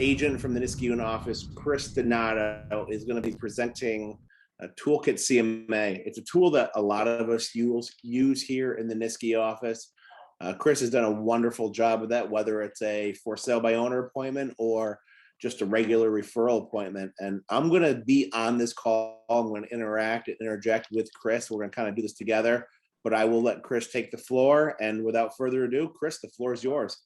agent from the Niskayuna office, Chris Donato, is going to be presenting a Toolkit CMA. It's a tool that a lot of us use here in the Niskayuna office. Chris has done a wonderful job of that, whether it's a for sale by owner appointment or just a regular referral appointment. And I'm going to be on this call. I'm going to interject with Chris. We're going to kind of do this together, but I will let Chris take the floor. And without further ado, Chris, the floor is yours.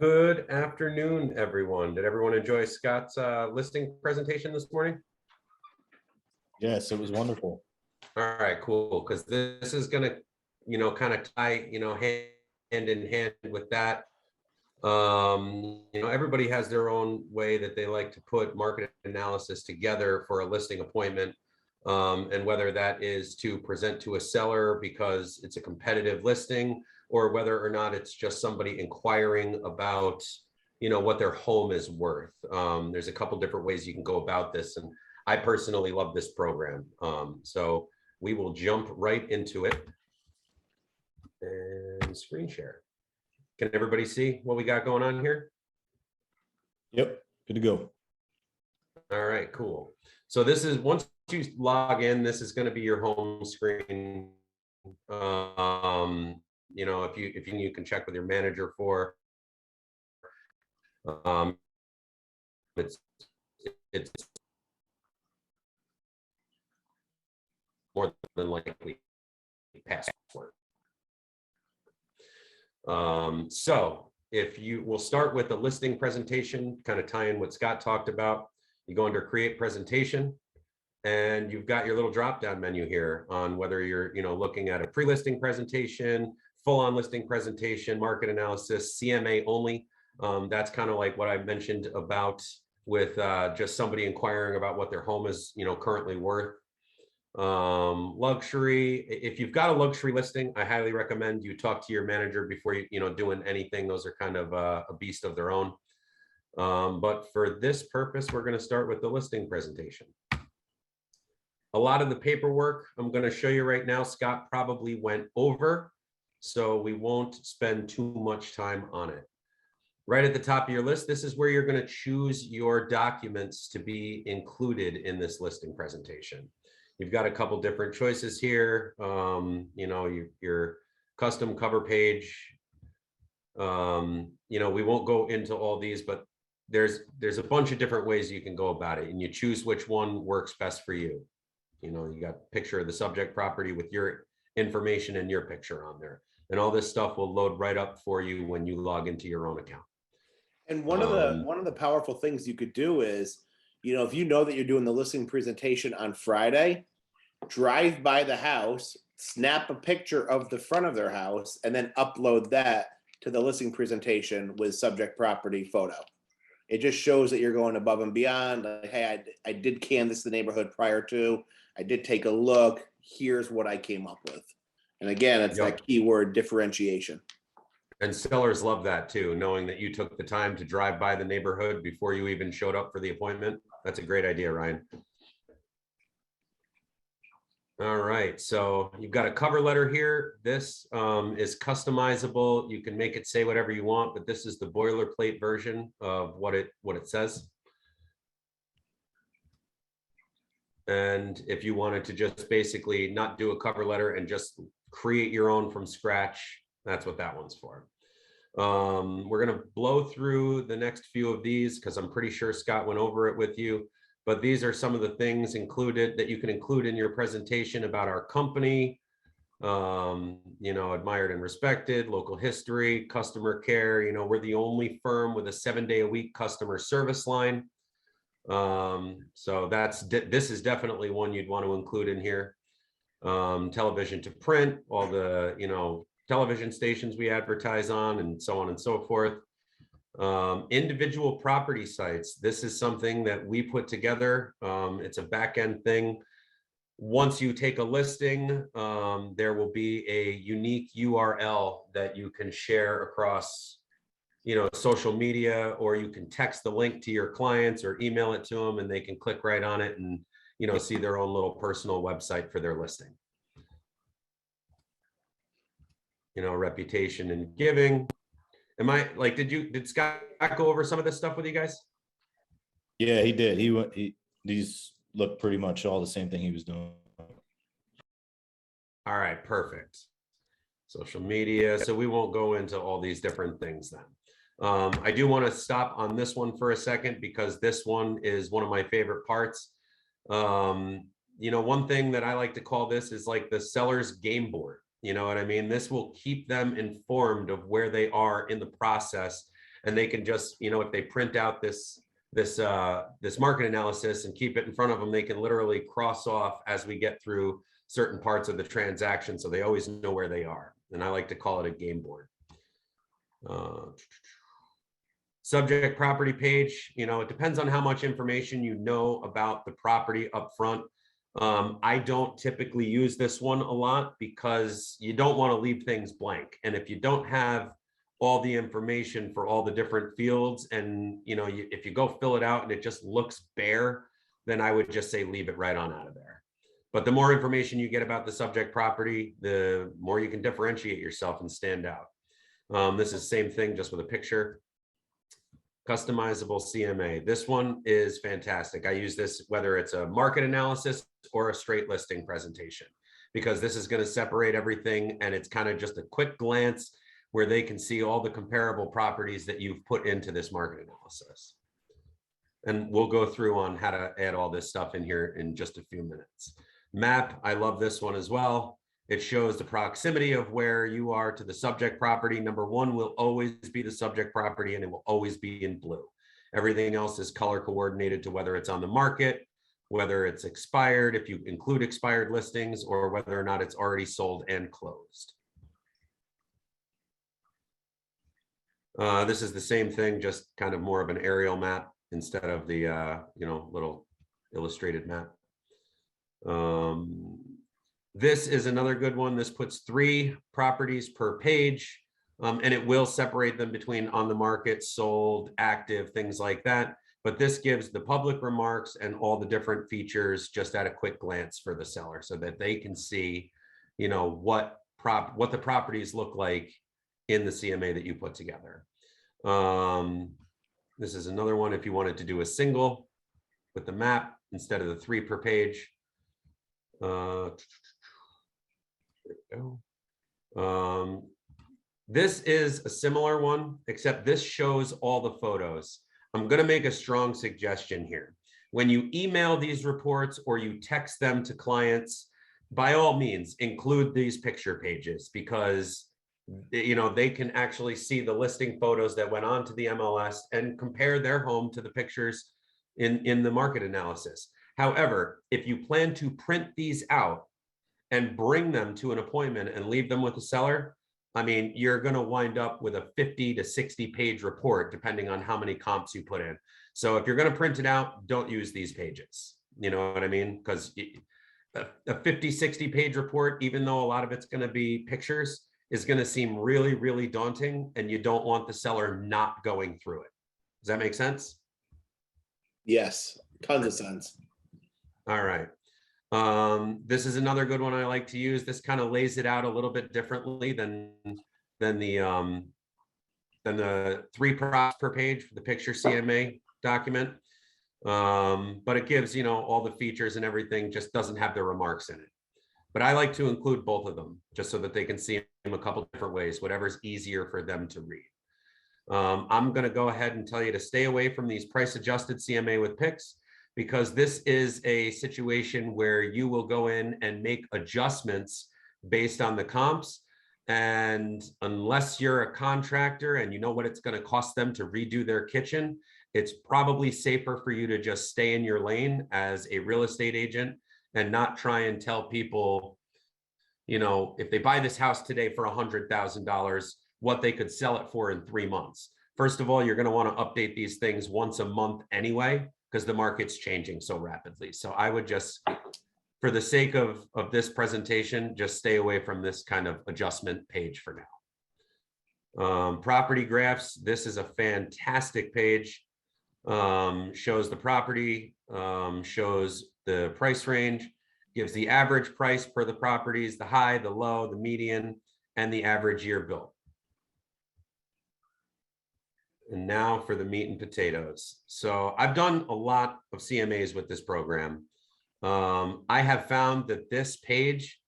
Good afternoon, everyone. Did everyone enjoy Scott's listing presentation this morning? Yes, it was wonderful. All right, cool. Because this is going to, kind of tie, hand in hand with that. Everybody has their own way that they like to put market analysis together for a listing appointment. And whether that is to present to a seller because it's a competitive listing, or whether or not it's just somebody inquiring about, what their home is worth. There's a couple different ways you can go about this, and I personally love this program. So we will jump right into it and screen share. Can everybody see what we got going on here? Yep, good to go. All right, cool. So this is, once you log in, this is going to be your home screen. If you can check with your manager for it's more than likely password. So if you will start with the listing presentation, kind of tie in what Scott talked about. You go under create presentation, and you've got your little drop down menu here on whether you're looking at a pre-listing presentation, full-on listing presentation, market analysis, CMA only. That's kind of like what I mentioned about with just somebody inquiring about what their home is currently worth. Luxury, if you've got a luxury listing, I highly recommend you talk to your manager before doing anything. Those are kind of a beast of their own. But for this purpose, we're going to start with the listing presentation. A lot of the paperwork I'm going to show you right now, Scott probably went over, so we won't spend too much time on it. Right at the top of your list, this is where you're going to choose your documents to be included in this listing presentation. You've got a couple different choices here. Your custom cover page. We won't go into all these, but there's a bunch of different ways you can go about it, and you choose which one works best for you. You got a picture of the subject property with your information and your picture on there, and all this stuff will load right up for you when you log into your own account. And one of the powerful things you could do is, if you know that you're doing the listing presentation on Friday, drive by the house, snap a picture of the front of their house, and then upload that to the listing presentation with subject property photo. It just shows that you're going above and beyond. Like, hey, I did canvass the neighborhood prior to. I did take a look. Here's what I came up with. And again, it's that keyword differentiation. And sellers love that too, knowing that you took the time to drive by the neighborhood before you even showed up for the appointment. That's a great idea, Ryan. All right, so you've got a cover letter here. This is customizable. You can make it say whatever you want, but this is the boilerplate version of what it says. And if you wanted to just basically not do a cover letter and just create your own from scratch, that's what that one's for. We're going to blow through the next few of these because I'm pretty sure Scott went over it with you. But these are some of the things included that you can include in your presentation about our company. Admired and respected, local history, customer care. We're the only firm with a 7-day-a-week customer service line. So this is definitely one you'd want to include in here. Television to print, all the television stations we advertise on, and so on and so forth. Individual property sites. This is something that we put together. It's a back-end thing. Once you take a listing, there will be a unique URL that you can share across social media, or you can text the link to your clients or email it to them, and they can click right on it and see their own little personal website for their listing. Reputation and giving. Am I like, did Scott go over some of this stuff with you guys? Yeah, he did. These look pretty much all the same thing he was doing. All right, perfect. Social media. So we won't go into all these different things then. I do want to stop on this one for a second because this one is one of my favorite parts. You know, one thing that I like to call this is like the seller's game board. You know what I mean? This will keep them informed of where they are in the process, and they can just, you know, if they print out this market analysis and keep it in front of them, they can literally cross off as we get through certain parts of the transaction, so they always know where they are. And I like to call it a game board. Subject property page, you know, it depends on how much information you know about the property up front. I don't typically use this one a lot because you don't want to leave things blank. And if you don't have all the information for all the different fields, and you know, if you go fill it out and it just looks bare, then I would just say leave it right on out of there. But the more information you get about the subject property, the more you can differentiate yourself and stand out. This is the same thing, just with a picture. Customizable CMA. This one is fantastic. I use this whether it's a market analysis or a straight listing presentation, because this is going to separate everything, and it's kind of just a quick glance where they can see all the comparable properties that you've put into this market analysis. And we'll go through on how to add all this stuff in here in just a few minutes. Map, I love this one as well. It shows the proximity of where you are to the subject property. Number one will always be the subject property, and it will always be in blue. Everything else is color coordinated to whether it's on the market, whether it's expired, if you include expired listings, or whether or not it's already sold and closed. This is the same thing, just kind of more of an aerial map instead of the you know, little illustrated map. This is another good one. This puts 3 properties per page, and it will separate them between on the market, sold, active, things like that. But this gives the public remarks and all the different features just at a quick glance for the seller, so that they can see, you know, what the properties look like in the CMA that you put together. This is another one if you wanted to do a single with the map instead of the 3 per page. This is a similar one, except this shows all the photos. I'm going to make a strong suggestion here. When you email these reports or you text them to clients, by all means, include these picture pages, because you know, they can actually see the listing photos that went on to the MLS and compare their home to the pictures in the market analysis. However, if you plan to print these out and bring them to an appointment and leave them with the seller, I mean, you're going to wind up with a 50 to 60 page report, depending on how many comps you put in. So if you're going to print it out, don't use these pages. You know what I mean? Because a 50, 60 page report, even though a lot of it's going to be pictures, is going to seem really, really daunting, and you don't want the seller not going through it. Does that make sense? Yes, tons of sense. All right. This is another good one I like to use. This kind of lays it out a little bit differently than the 3 props per page for the picture CMA document. But it gives, you know, all the features and everything, just doesn't have the remarks in it. But I like to include both of them just so that they can see them a couple different ways, whatever's easier for them to read. I'm going to go ahead and tell you to stay away from these price adjusted CMA with picks, because this is a situation where you will go in and make adjustments based on the comps. And unless you're a contractor and you know what it's going to cost them to redo their kitchen, it's probably safer for you to just stay in your lane as a real estate agent and not try and tell people, you know, if they buy this house today for $100,000, what they could sell it for in 3 months. First of all, you're going to want to update these things once a month anyway, because the market's changing so rapidly. So I would just, for the sake of this presentation, just stay away from this kind of adjustment page for now. Property graphs. This is a fantastic page. Shows the property, shows the price range, gives the average price per the properties, the high, the low, the median, and the average year built. And now for the meat and potatoes. So I've done a lot of CMAs with this program. I have found that this page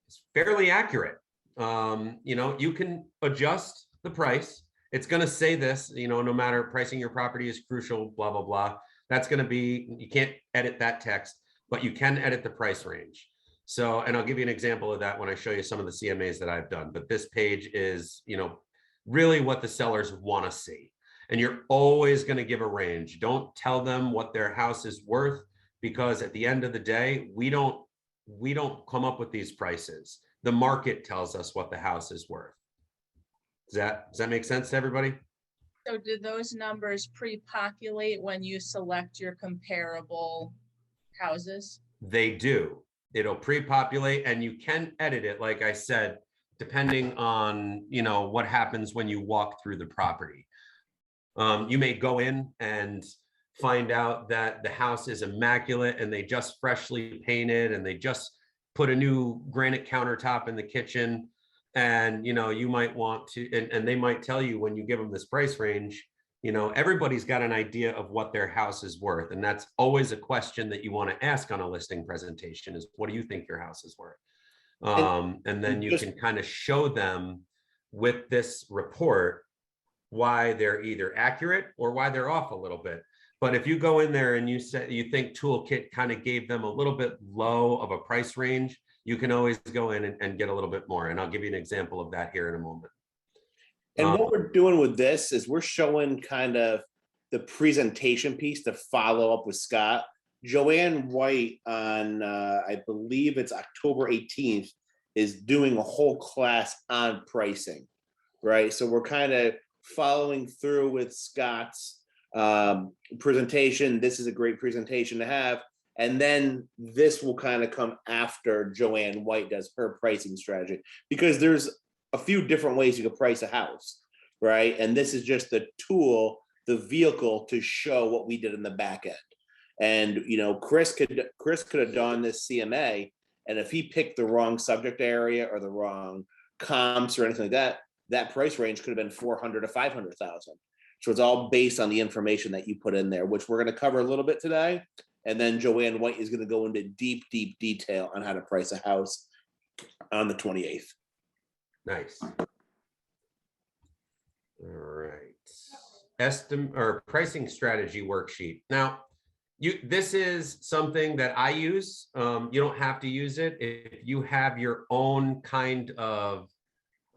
is fairly accurate. You know, you can adjust the price. It's going to say this, you know, no matter pricing your property is crucial, blah, blah, blah. That's going to be, you can't edit that text, but you can edit the price range. So, and I'll give you an example of that when I show you some of the CMAs that I've done. But this page is, you know, really what the sellers want to see. And you're always going to give a range. Don't tell them what their house is worth, because at the end of the day, we don't come up with these prices. The market tells us what the house is worth. Does that make sense to everybody? So do those numbers pre-populate when you select your comparable houses? They do. It'll pre-populate, and you can edit it, like I said, depending on, you know, what happens when you walk through the property. You may go in and find out that the house is immaculate and they just freshly painted and they just put a new granite countertop in the kitchen. And, you know, you might want to, and they might tell you when you give them this price range, you know, everybody's got an idea of what their house is worth. And that's always a question that you want to ask on a listing presentation is, what do you think your house is worth? And then you can kind of show them with this report why they're either accurate or why they're off a little bit. But if you go in there and you say you think Toolkit kind of gave them a little bit low of a price range, you can always go in and get a little bit more. And I'll give you an example of that here in a moment. And what we're doing with this is we're showing kind of the presentation piece to follow up with Scott. Joanne White on, I believe it's October 18th, is doing a whole class on pricing, right? So we're kind of following through with Scott's presentation. This is a great presentation to have. And then this will kind of come after Joanne White does her pricing strategy, because there's a few different ways you could price a house, right? And this is just the tool, the vehicle to show what we did in the back end. And, you know, Chris could have done this CMA, and if he picked the wrong subject area or the wrong comps or anything like that, that price range could have been 400 to 500,000. So it's all based on the information that you put in there, which we're going to cover a little bit today. And then Joanne White is going to go into deep detail on how to price a house on the 28th. Nice. All right. Pricing strategy worksheet. Now, this is something that I use. You don't have to use it. If you have your own kind of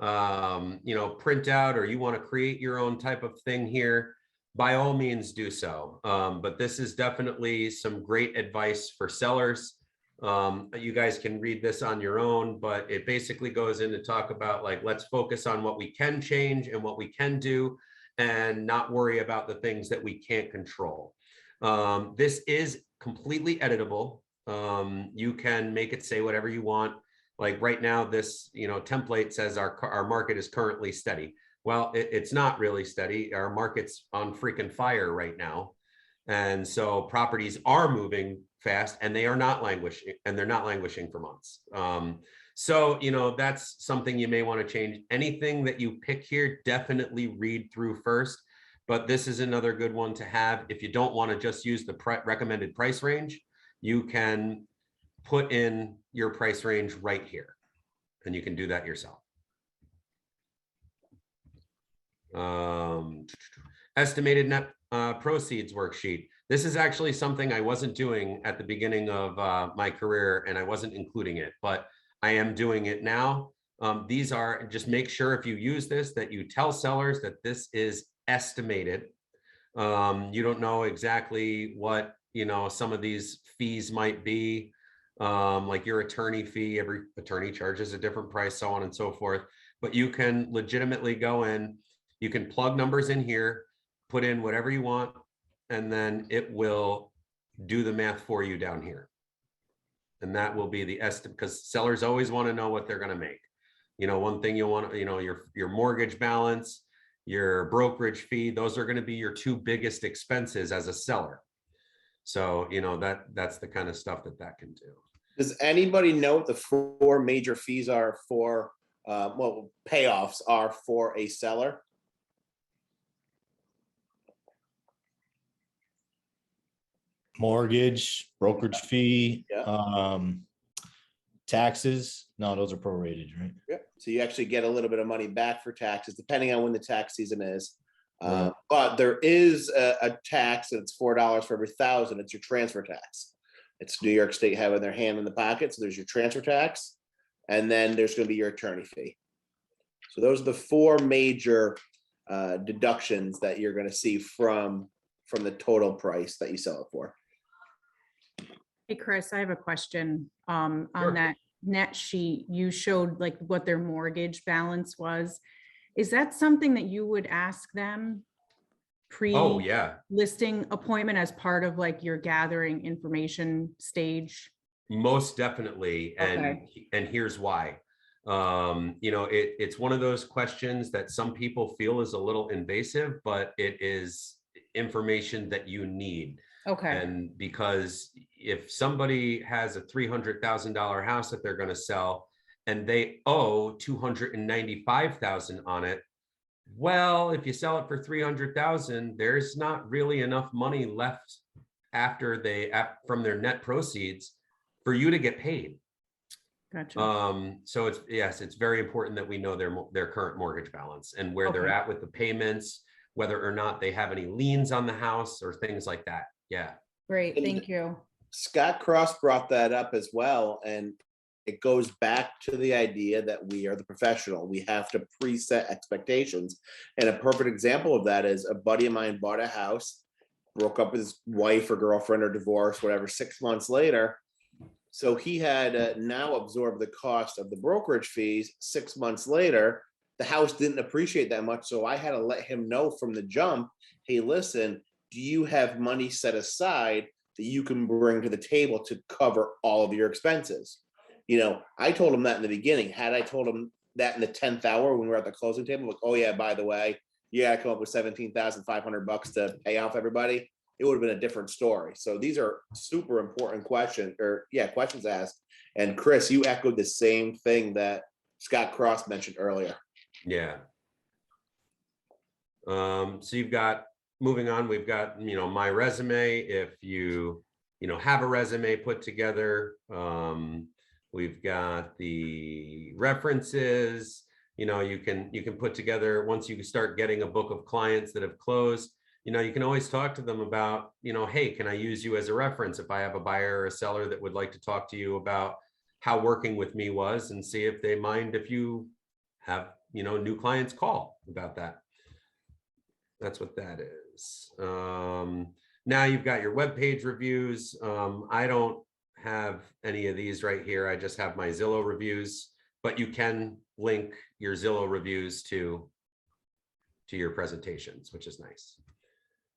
you know, printout, or you want to create your own type of thing here, by all means do so. But this is definitely some great advice for sellers. You guys can read this on your own, but it basically goes in to talk about, like, let's focus on what we can change and what we can do, and not worry about the things that we can't control. This is completely editable. You can make it say whatever you want. Like right now, this, you know, template says our market is currently steady. Well, it's not really steady. Our market's on freaking fire right now. And so properties are moving fast, and they are not languishing, and they're not languishing for months. So, you know, that's something you may want to change. Anything that you pick here, definitely read through first. But this is another good one to have. If you don't want to just use the recommended price range, you can put in your price range right here, and you can do that yourself. Estimated net proceeds worksheet. This is actually something I wasn't doing at the beginning of my career, and I wasn't including it, but I am doing it now. These are, just make sure if you use this, that you tell sellers that this is estimated. You don't know exactly what, you know, some of these fees might be. Like your attorney fee, every attorney charges a different price, so on and so forth. But you can legitimately go in, you can plug numbers in here, put in whatever you want, and then it will do the math for you down here. And that will be the estimate, because sellers always want to know what they're going to make. You know, one thing you want, you know, your mortgage balance, your brokerage fee, those are going to be your two biggest expenses as a seller. So, you know, that's the kind of stuff that can do. Does anybody know what the 4 major fees are for, well, payoffs are for a seller? Mortgage, brokerage fee, Yeah. taxes. No, those are prorated, right? Yep. So you actually get a little bit of money back for taxes, depending on when the tax season is. Right. But there is a tax, and it's $4 for every 1,000. It's your transfer tax. It's New York State having their hand in the pocket. So there's your transfer tax, and then there's going to be your attorney fee. So those are the four major deductions that you're going to see from the total price that you sell it for. Hey, Chris, I have a question. On Sure. that net sheet, you showed like what their mortgage balance was. Is that something that you would ask them Oh, yeah. pre-listing appointment as part of like your gathering information stage? Most definitely. And here's why. It's one of those questions that some people feel is a little invasive, but it is information that you need. Okay, And because if somebody has a $300,000 house that they're going to sell and they owe $295,000 on it, well, if you sell it for $300,000, there's not really enough money left from their net proceeds for you to get paid. gotcha. So it's very important that we know their current mortgage balance and where they're Okay. at with the payments, whether or not they have any liens on the house or things like that. Yeah. Great, And thank you. Scott Cross brought that up as well, and it goes back to the idea that we are the professional. We have to preset expectations. And a perfect example of that is a buddy of mine bought a house, broke up with his wife or girlfriend or divorced, whatever, 6 months later. So he had now absorbed the cost of the brokerage fees 6 months later. The house didn't appreciate that much. So I had to let him know from the jump, hey, listen, do you have money set aside that you can bring to the table to cover all of your expenses? I told him that in the beginning. Had I told him that in the 10th hour when we were at the closing table, like, oh yeah, by the way, you gotta come up with $17,500 to pay off everybody, it would have been a different story. So these are super important questions asked. And Chris, you echoed the same thing that Scott Cross mentioned earlier. Yeah. So moving on, we've got, my resume. If you have a resume put together, we've got the references, you can put together, once you start getting a book of clients that have closed, you can always talk to them about, hey, can I use you as a reference if I have a buyer or a seller that would like to talk to you about how working with me was, and see if they mind if you have, new clients call about that. That's what that is. Now you've got your webpage reviews. I don't have any of these right here. I just have my Zillow reviews, but you can link your Zillow reviews to your presentations, which is nice.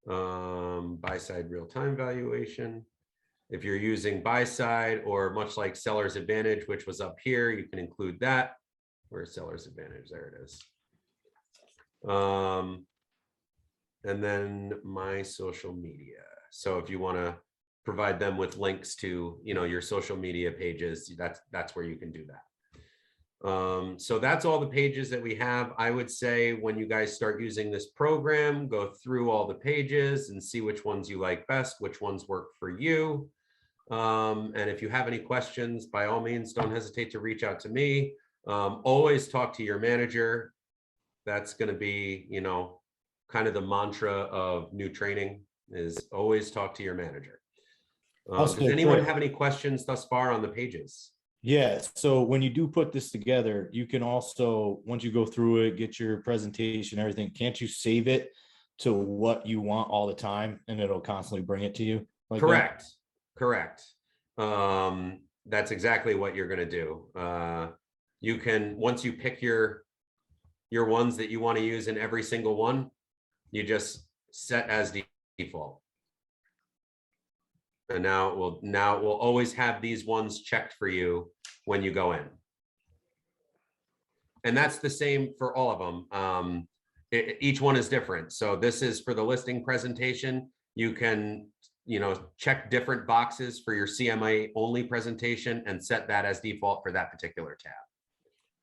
Buy side real-time valuation. If you're using buy side, or much like Seller's Advantage, which was up here, you can include that. Where's Seller's Advantage? There it is. And then my social media. So if you want to provide them with links to, your social media pages, that's where you can do that. So that's all the pages that we have. I would say when you guys start using this program, go through all the pages and see which ones you like best, which ones work for you. And if you have any questions, by all means, don't hesitate to reach out to me. Always talk to your manager. That's going to be, kind of the mantra of new training, is always talk to your manager. Does anyone have any questions thus far on the pages? Yeah, so when you do put this together, you can also, once you go through it, get your presentation, everything, can't you save it to what you want all the time, and it'll constantly bring it to you? Like Correct. That's exactly what you're going to do. You can, once you pick your ones that you want to use in every single one, you just set as default. And now we'll always have these ones checked for you when you go in. And that's the same for all of them. Each one is different. So this is for the listing presentation. You can, check different boxes for your CMA only presentation and set that as default for that particular tab.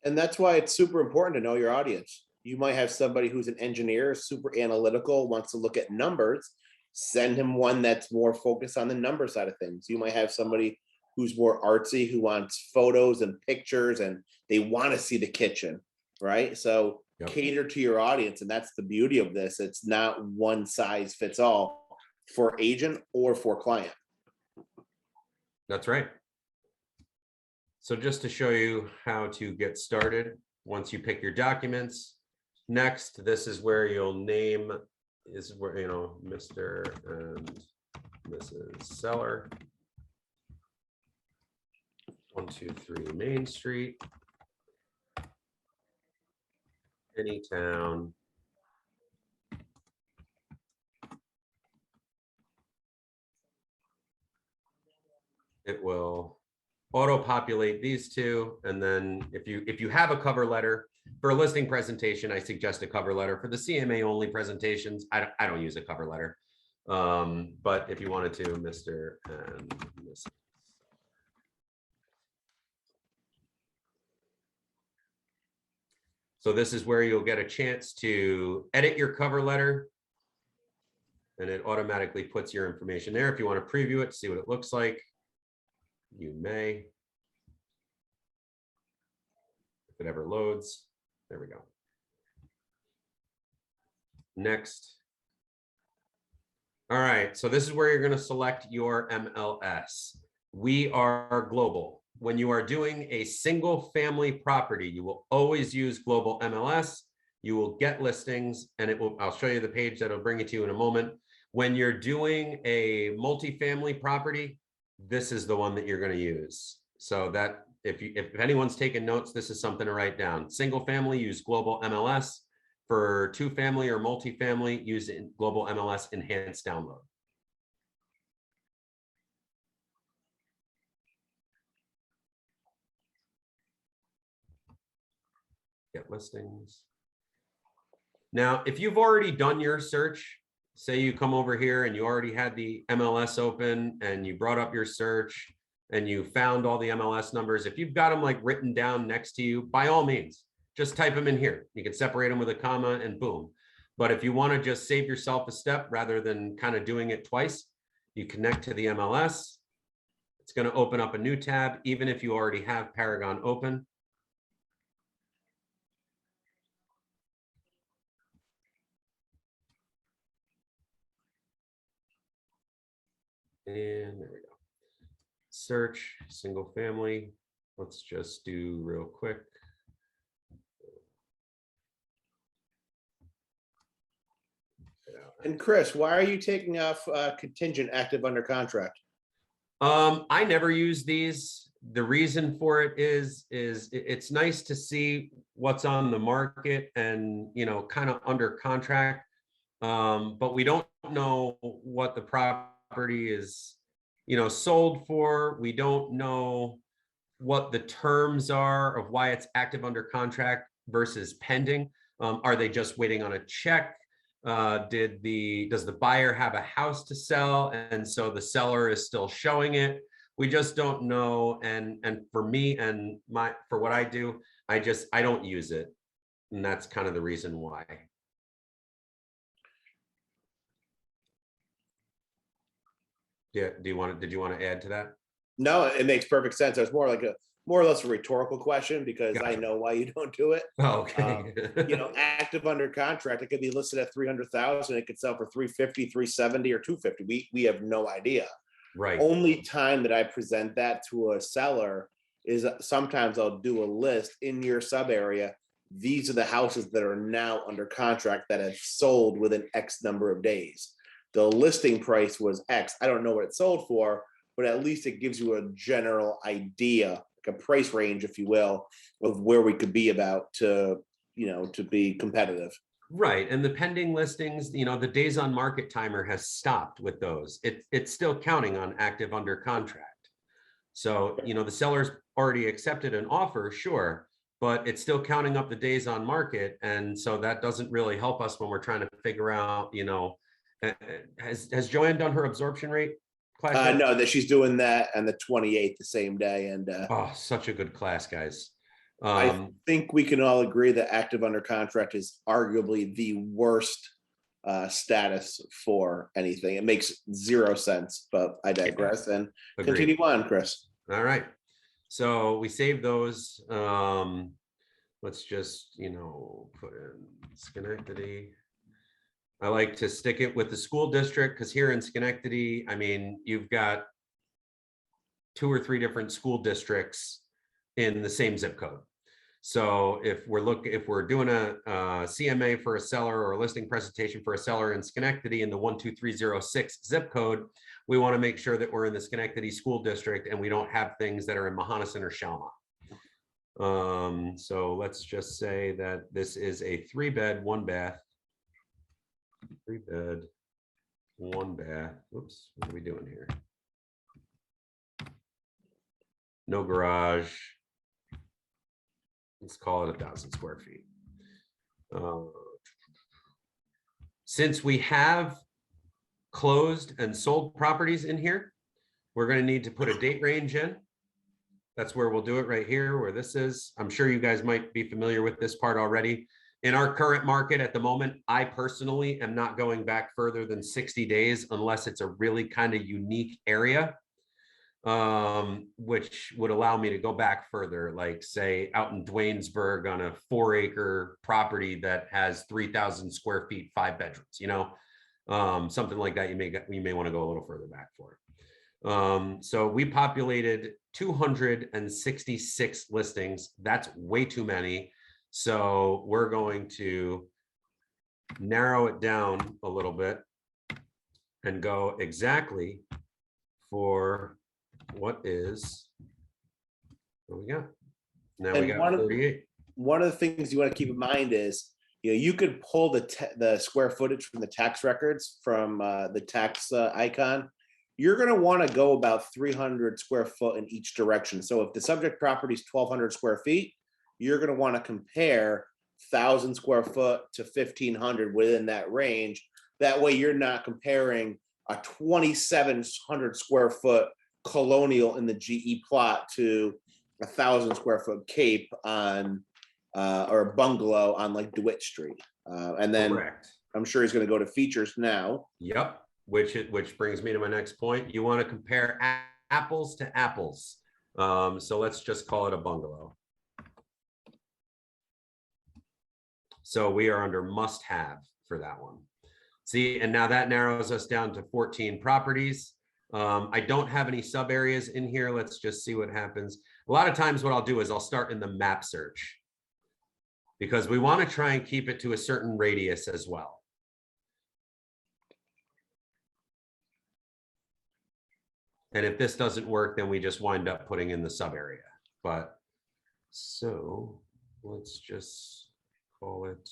And that's why it's super important to know your audience. You might have somebody who's an engineer, super analytical, wants to look at numbers. Send him one that's more focused on the number side of things. You might have somebody who's more artsy, who wants photos and pictures and they want to see the kitchen, right? So Yep. cater to your audience. And that's the beauty of this. It's not one size fits all for agent or for client. That's right. So just to show you how to get started, once you pick your documents, next, this is where you'll name, is where, you know, Mr. and Mrs. Seller. 123 Main Street. Anytown. It will auto-populate these two, and then if you have a cover letter for a listing presentation, I suggest a cover letter. For the CMA only presentations, I don't use a cover letter. But if you wanted to, Mr. and Mrs. So this is where you'll get a chance to edit your cover letter, and it automatically puts your information there. If you want to preview it, see what it looks like, you may. If it ever loads, there we go. Next. All right, so this is where you're going to select your MLS. We are global. When you are doing a single family property, you will always use global MLS. You will get listings, and it will, I'll show you the page that'll bring it to you in a moment. When you're doing a multifamily property, this is the one that you're going to use. So that if anyone's taking notes, this is something to write down. Single family, use global MLS. For two family or multifamily, use global MLS enhanced download. Get listings. Now, if you've already done your search, say you come over here and you already had the MLS open and you brought up your search and you found all the MLS numbers, if you've got them like written down next to you, by all means, just type them in here. You can separate them with a comma and boom. But if you want to just save yourself a step rather than kind of doing it twice, you connect to the MLS. It's going to open up a new tab, even if you already have Paragon open. And there we go. Search single family. Let's just do real quick. And Chris, why are you taking off contingent active under contract? I never use these. The reason for it is it's nice to see what's on the market and, you know, kind of under contract. But we don't know what the property is, you know, sold for. We don't know what the terms are of why it's active under contract versus pending. Are they just waiting on a check? Does the buyer have a house to sell and so the seller is still showing it? We just don't know. And for me and for what I do, I don't use it, and that's kind of the reason why. Yeah, did you want to add to that? No, it makes perfect sense. It's more or less a rhetorical question because I Gotcha. know why you don't do it. Oh, okay. You know, active under contract, it could be listed at 300,000. It could sell for 350, 370, or 250. We have no idea. Right. Only time that I present that to a seller is sometimes I'll do a list in your sub area. These are the houses that are now under contract that have sold within X number of days. The listing price was X. I don't know what it sold for, but at least it gives you a general idea, like a price range, if you will, of where we could be about to be competitive. Right. And the pending listings, you know, the days on market timer has stopped with those. It's still counting on active under contract. So, you know, the seller's already accepted an offer, sure, but it's still counting up the days on market. And so that doesn't really help us when we're trying to figure out, you know, has Joanne done her absorption rate class yet? No, that she's doing that on the 28th, the same day. And oh, such a good class, guys. I think we can all agree that active under contract is arguably the worst status for anything. It makes zero sense, but I digress. And Agreed. continue on, Chris. All right. So we save those. Let's just, put in Schenectady. I like to stick it with the school district because here in Schenectady, I mean, you've got 2 or 3 different school districts in the same zip code. So if we're doing a CMA for a seller or a listing presentation for a seller in Schenectady in the 12306 zip code, we want to make sure that we're in the Schenectady school district and we don't have things that are in Mahonison or Shalma. So let's just say that this is a 3-bed, 1-bath. 3-bed, 1-bath. Oops, what are we doing here? No garage. Let's call it 1,000 square feet. Since we have closed and sold properties in here, we're going to need to put a date range in. That's where we'll do it right here, where this is. I'm sure you guys might be familiar with this part already. In our current market at the moment, I personally am not going back further than 60 days unless it's a really kind of unique area, which would allow me to go back further, like say out in Dwaynesburg on a 4-acre property that has 3,000 square feet, 5 bedrooms, something like that. You may want to go a little further back for it. So we populated 266 listings. That's way too many. So we're going to narrow it down a little bit and go exactly for what we got. Now we got 38. One of the things you want to keep in mind is, you could pull the square footage from the tax records from the tax icon. You're going to want to go about 300 square foot in each direction. So if the subject property is 1,200 square feet, you're going to want to compare 1,000 square foot to 1,500 within that range. That way you're not comparing a 2,700 square foot colonial in the GE plot to 1,000 square foot Cape on or a bungalow on like DeWitt Street. And then Correct. I'm sure he's going to go to features now. Yep. Which brings me to my next point. You want to compare apples to apples. So let's just call it a bungalow. So we are under must have for that one. See, and now that narrows us down to 14 properties. I don't have any sub areas in here. Let's just see what happens. A lot of times what I'll do is I'll start in the map search because we want to try and keep it to a certain radius as well. And if this doesn't work, then we just wind up putting in the sub area. But so let's just call it.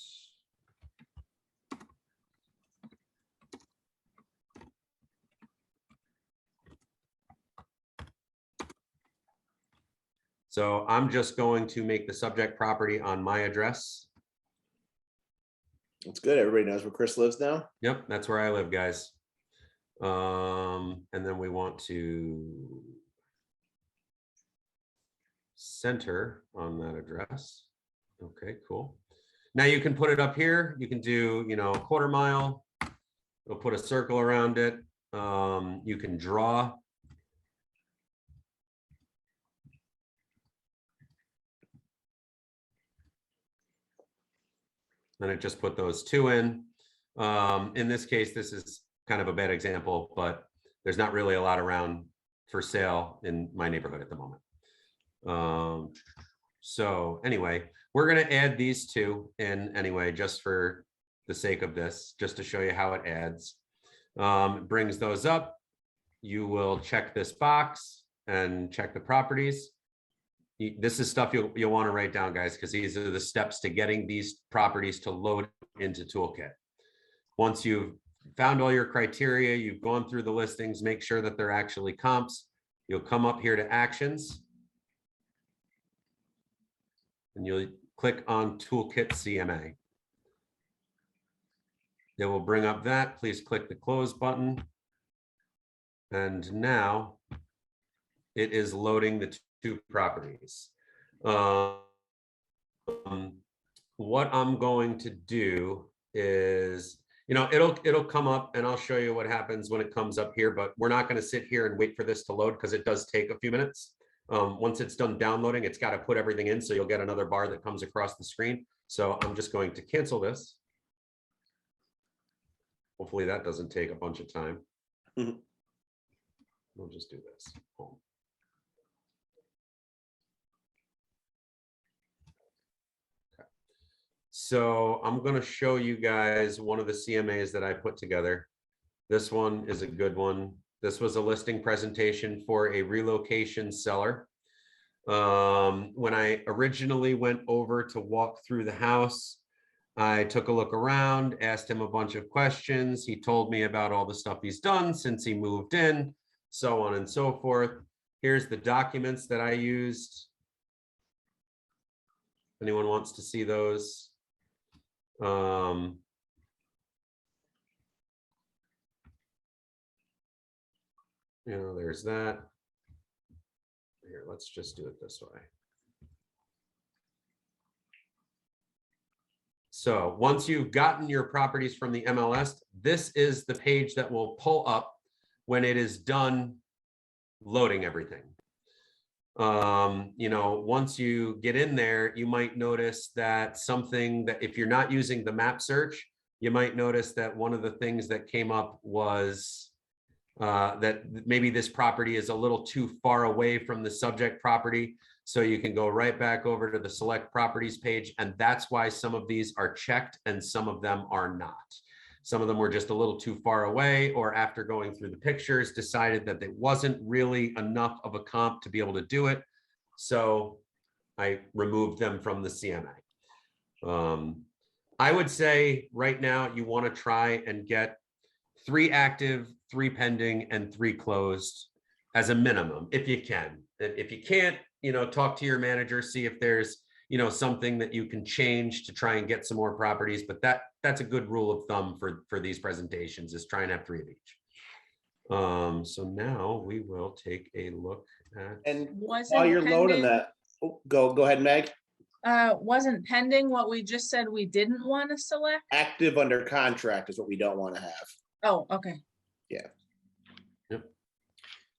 So I'm just going to make the subject property on my address. That's good. Everybody knows where Chris lives now. Yep, that's where I live, guys. And then we want to center on that address. Okay, cool. Now you can put it up here. You can do, a quarter mile. We'll put a circle around it. You can draw. And it just put those 2 in. In this case, this is kind of a bad example, but there's not really a lot around for sale in my neighborhood at the moment. So anyway, we're going to add these 2 in anyway, just for the sake of this, just to show you how it adds. It brings those up. You will check this box and check the properties. This is stuff you'll want to write down, guys, because these are the steps to getting these properties to load into Toolkit. Once you've found all your criteria, you've gone through the listings, make sure that they're actually comps. You'll come up here to actions. And you'll click on Toolkit CMA. It will bring up that. Please click the close button. And now it is loading the 2 properties. What I'm going to do is, you know, it'll come up and I'll show you what happens when it comes up here, but we're not going to sit here and wait for this to load because it does take a few minutes. Once it's done downloading, it's got to put everything in. So you'll get another bar that comes across the screen. So I'm just going to cancel this. Hopefully that doesn't take a bunch of time. Mhm. We'll just do this. Home. Okay. So I'm going to show you guys one of the CMAs that I put together. This one is a good one. This was a listing presentation for a relocation seller. When I originally went over to walk through the house, I took a look around, asked him a bunch of questions. He told me about all the stuff he's done since he moved in, so on and so forth. Here's the documents that I used. Anyone wants to see those? You know, there's that. Here, let's just do it this way. So once you've gotten your properties from the MLS, this is the page that will pull up when it is done loading everything. You know, once you get in there, you might notice that something that if you're not using the map search, you might notice that one of the things that came up was that maybe this property is a little too far away from the subject property. So you can go right back over to the select properties page. And that's why some of these are checked and some of them are not. Some of them were just a little too far away, or after going through the pictures, decided that it wasn't really enough of a comp to be able to do it. So I removed them from the CMA. I would say right now you want to try and get 3 active, 3 pending, and 3 closed as a minimum, if you can. If you can't, you know, talk to your manager, see if there's, you know, something that you can change to try and get some more properties. But that's a good rule of thumb for these presentations, is try and have 3 of each. So now we will take a look at. And Wasn't while you're loading pending- that, oh, go ahead, Meg. Wasn't pending what we just said we didn't want to select? Active under contract is what we don't want to have. Oh, okay.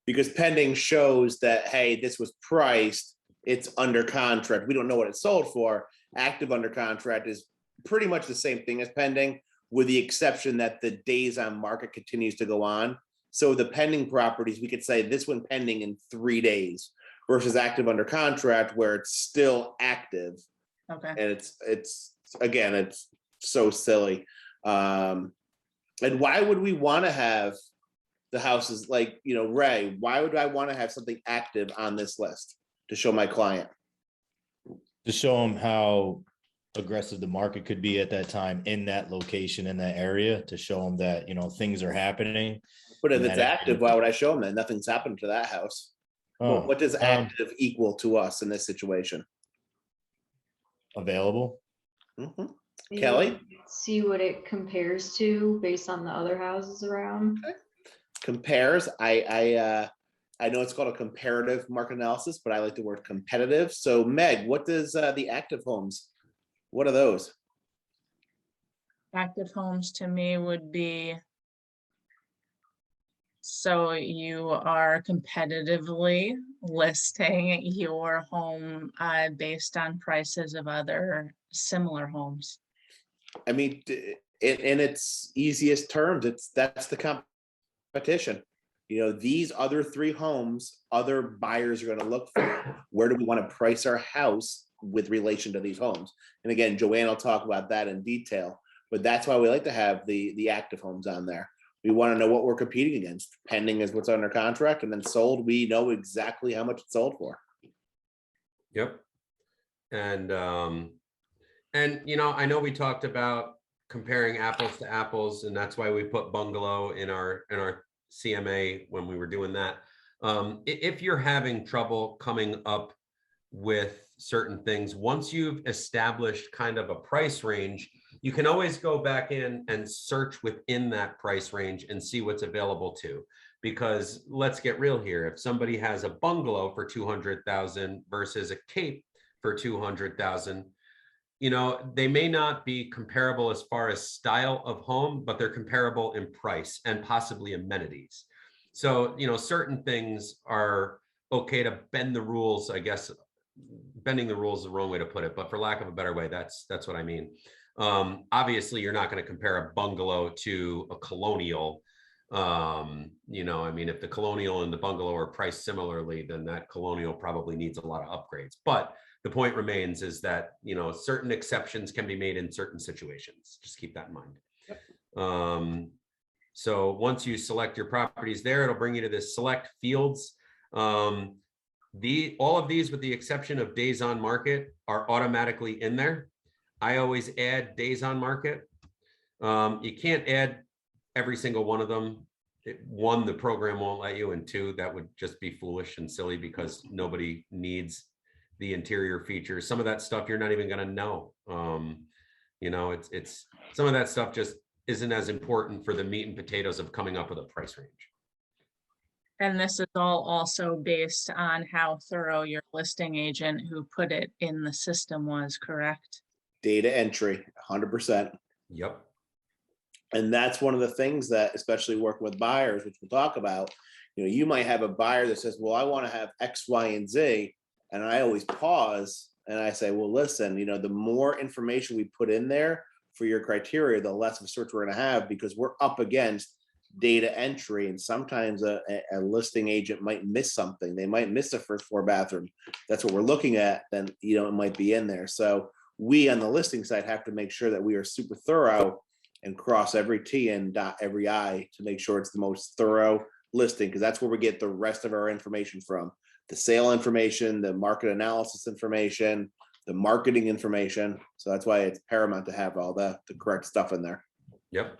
Because pending shows that, hey, this was priced, it's under contract. We don't know what it sold for. Active under contract is pretty much the same thing as pending, with the exception that the days on market continues to go on. So the pending properties, we could say this one pending in 3 days versus active under contract where it's still active. Okay. And it's again, it's so silly. And why would we want to have the houses, like, you know, Ray, why would I want to have something active on this list to show my client? To show them how aggressive the market could be at that time in that location, in that area, to show them that, you know, things are happening. But if And it's that- active, why would I show them that nothing's happened to that house? Oh, What does active equal to us in this situation? available. Mhm. Maybe Kelly? See what it compares to based on the other houses around. Compares, I know it's called a comparative market analysis, but I like the word competitive. So Meg, what does the active homes, what are those? Active homes to me would be, so you are competitively listing your home based on prices of other similar homes. I mean, in its easiest terms, that's the competition. You know, these other 3 homes, other buyers are going to look for. Where do we want to price our house with relation to these homes? And again, Joanne will talk about that in detail, but that's why we like to have the active homes on there. We want to know what we're competing against. Pending is what's under contract, and then sold, we know exactly how much it's sold for. Yep. And you know, I know we talked about comparing apples to apples, and that's why we put bungalow in our CMA when we were doing that. If you're having trouble coming up with certain things, once you've established kind of a price range, you can always go back in and search within that price range and see what's available too. Because let's get real here. If somebody has a bungalow for 200,000 versus a cape for 200,000, you know, they may not be comparable as far as style of home, but they're comparable in price and possibly amenities. So, you know, certain things are okay to bend the rules, I guess. Bending the rules is the wrong way to put it, but for lack of a better way, that's what I mean. Obviously, you're not going to compare a bungalow to a colonial. You know, I mean, if the colonial and the bungalow are priced similarly, then that colonial probably needs a lot of upgrades. But the point remains is that, you know, certain exceptions can be made in certain situations. Just keep that in mind. Yep. So once you select your properties there, it'll bring you to this select fields. All of these, with the exception of days on market, are automatically in there. I always add days on market. You can't add every single one of them. One, the program won't let you, and two, that would just be foolish and silly because nobody needs the interior features. Some of that stuff you're not even going to know. You know, it's some of that stuff just isn't as important for the meat and potatoes of coming up with a price range. And this is all also based on how thorough your listing agent who put it in the system was, correct? Data entry, 100%. Yep. And that's one of the things that, especially working with buyers, which we'll talk about, you know, you might have a buyer that says, well, I want to have X, Y, and Z. And I always pause and I say, well, listen, you know, the more information we put in there for your criteria, the less of a search we're going to have, because we're up against data entry. And sometimes a listing agent might miss something. They might miss the first floor bathroom. That's what we're looking at. Then, you know, it might be in there. So we on the listing side have to make sure that we are super thorough and cross every T and dot every I to make sure it's the most thorough listing, because that's where we get the rest of our information from. The sale information, the market analysis information, the marketing information. So that's why it's paramount to have all the correct stuff in there. Yep.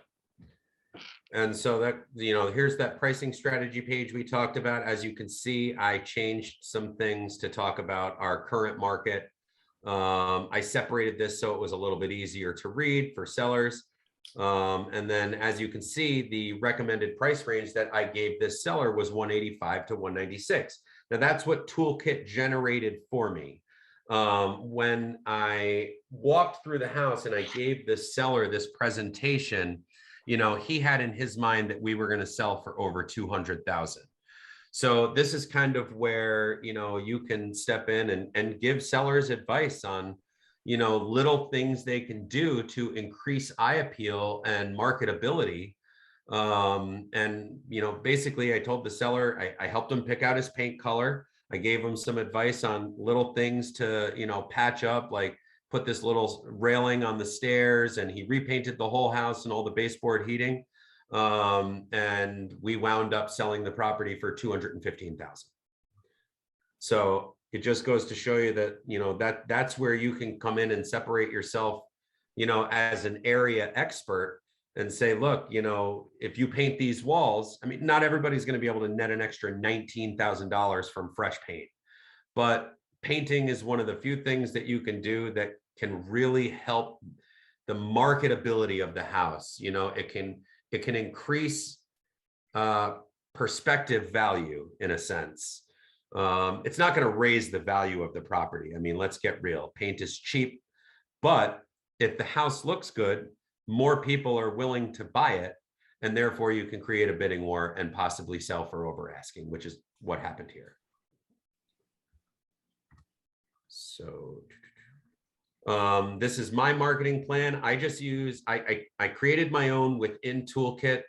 And so that, you know, here's that pricing strategy page we talked about. As you can see, I changed some things to talk about our current market. I separated this so it was a little bit easier to read for sellers. And then, as you can see, the recommended price range that I gave this seller was 185 to 196. Now that's what Toolkit generated for me. When I walked through the house and I gave this seller this presentation, you know, he had in his mind that we were going to sell for over 200,000. So this is kind of where, you know, you can step in and give sellers advice on, you know, little things they can do to increase eye appeal and marketability. And, you know, basically I told the seller, I helped him pick out his paint color. I gave him some advice on little things to, you know, patch up, like put this little railing on the stairs, and he repainted the whole house and all the baseboard heating. And we wound up selling the property for 215,000. So it just goes to show you that, you know, that's where you can come in and separate yourself, you know, as an area expert and say, look, you know, if you paint these walls, I mean, not everybody's going to be able to net an extra $19,000 from fresh paint, but painting is one of the few things that you can do that can really help the marketability of the house. You know, it can increase perspective value in a sense. It's not going to raise the value of the property. I mean, let's get real. Paint is cheap, but if the house looks good, more people are willing to buy it, and therefore you can create a bidding war and possibly sell for over asking, which is what happened here. So this is my marketing plan. I just use, I created my own within Toolkit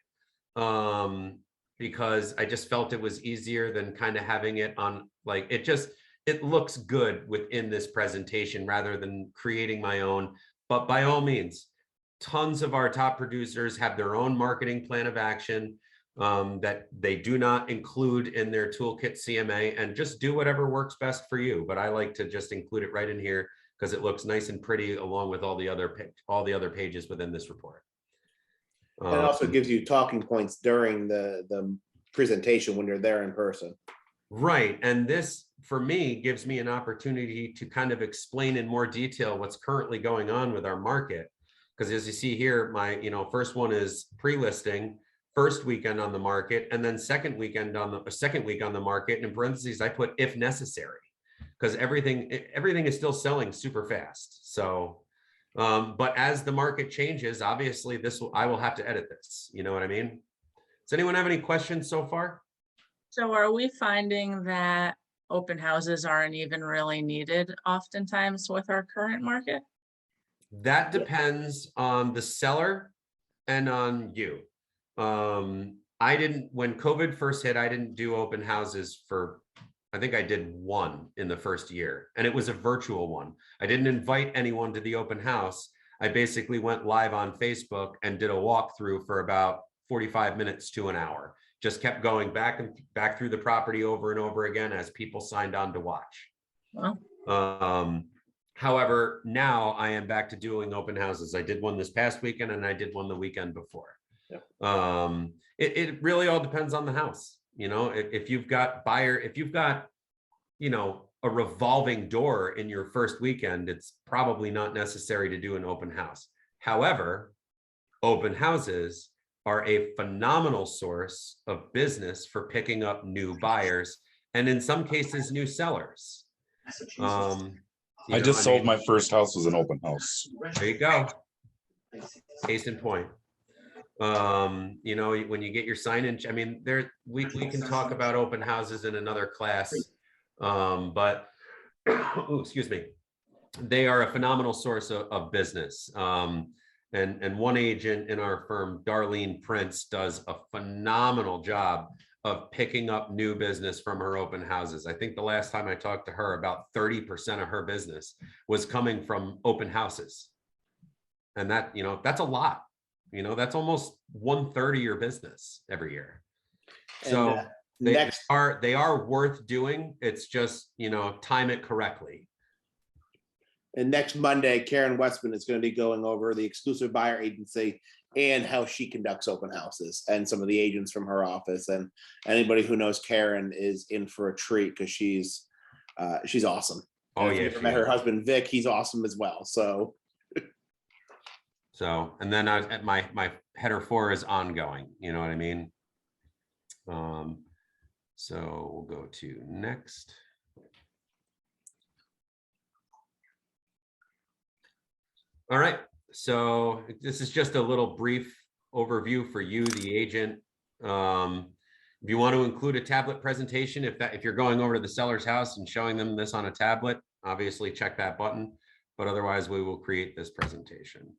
because I just felt it was easier than kind of having it on, like, it looks good within this presentation rather than creating my own. But by all means, tons of our top producers have their own marketing plan of action that they do not include in their Toolkit CMA, and just do whatever works best for you. But I like to just include it right in here because it looks nice and pretty along with all the other pages within this report. And it also gives you talking points during the presentation when you're there in person. Right. And this, for me, gives me an opportunity to kind of explain in more detail what's currently going on with our market. Because as you see here, my, you know, first one is pre-listing, first weekend on the market, and then second week on the market. And in parentheses, I put if necessary, because everything is still selling super fast. So But as the market changes, obviously I will have to edit this. You know what I mean? Does anyone have any questions so far? So are we finding that open houses aren't even really needed oftentimes with our current market? That depends on the seller and on you. I didn't, when COVID first hit, I didn't do open houses for, I think I did one in the first year, and it was a virtual one. I didn't invite anyone to the open house. I basically went live on Facebook and did a walkthrough for about 45 minutes to an hour. Just kept going back and back through the property over and over again as people signed on to watch. Well, However, now I am back to doing open houses. I did one this past weekend and I did one the weekend before. Yep. It really all depends on the house. You know, if you've got you know, a revolving door in your first weekend, it's probably not necessary to do an open house. However, open houses are a phenomenal source of business for picking up new buyers and in some cases new sellers. I just sold my first house as an open house. There you go. Case in point. You know, when you get your signage, I mean, we can talk about open houses in another class, but ooh, excuse me, they are a phenomenal source of business. And one agent in our firm, Darlene Prince, does a phenomenal job of picking up new business from her open houses. I think the last time I talked to her, about 30% of her business was coming from open houses. And that, you know, that's a lot. You know, that's almost 1/3 of your business every year. So And, they are worth doing. It's just, you know, time it correctly. And next Monday, Karen Westman is going to be going over the exclusive buyer agency and how she conducts open houses and some of the agents from her office. And anybody who knows Karen is in for a treat because she's awesome. Oh, and if yeah. you ever met her husband, Vic, he's awesome as well. So and then my header 4 is ongoing. You know what I mean? So we'll go to next. All right, so this is just a little brief overview for you, the agent. If you want to include a tablet presentation, if you're going over to the seller's house and showing them this on a tablet, obviously check that button, but otherwise we will create this presentation.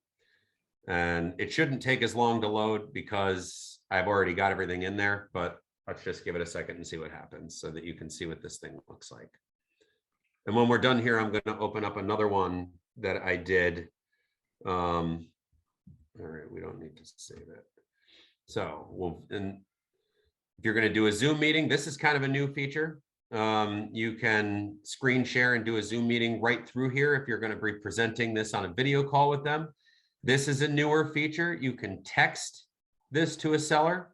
And it shouldn't take as long to load because I've already got everything in there, but let's just give it a second and see what happens so that you can see what this thing looks like. And when we're done here, I'm going to open up another one that I did. All right, we don't need to save it. So and if you're going to do a Zoom meeting, this is kind of a new feature. You can screen share and do a Zoom meeting right through here if you're going to be presenting this on a video call with them. This is a newer feature. You can text this to a seller.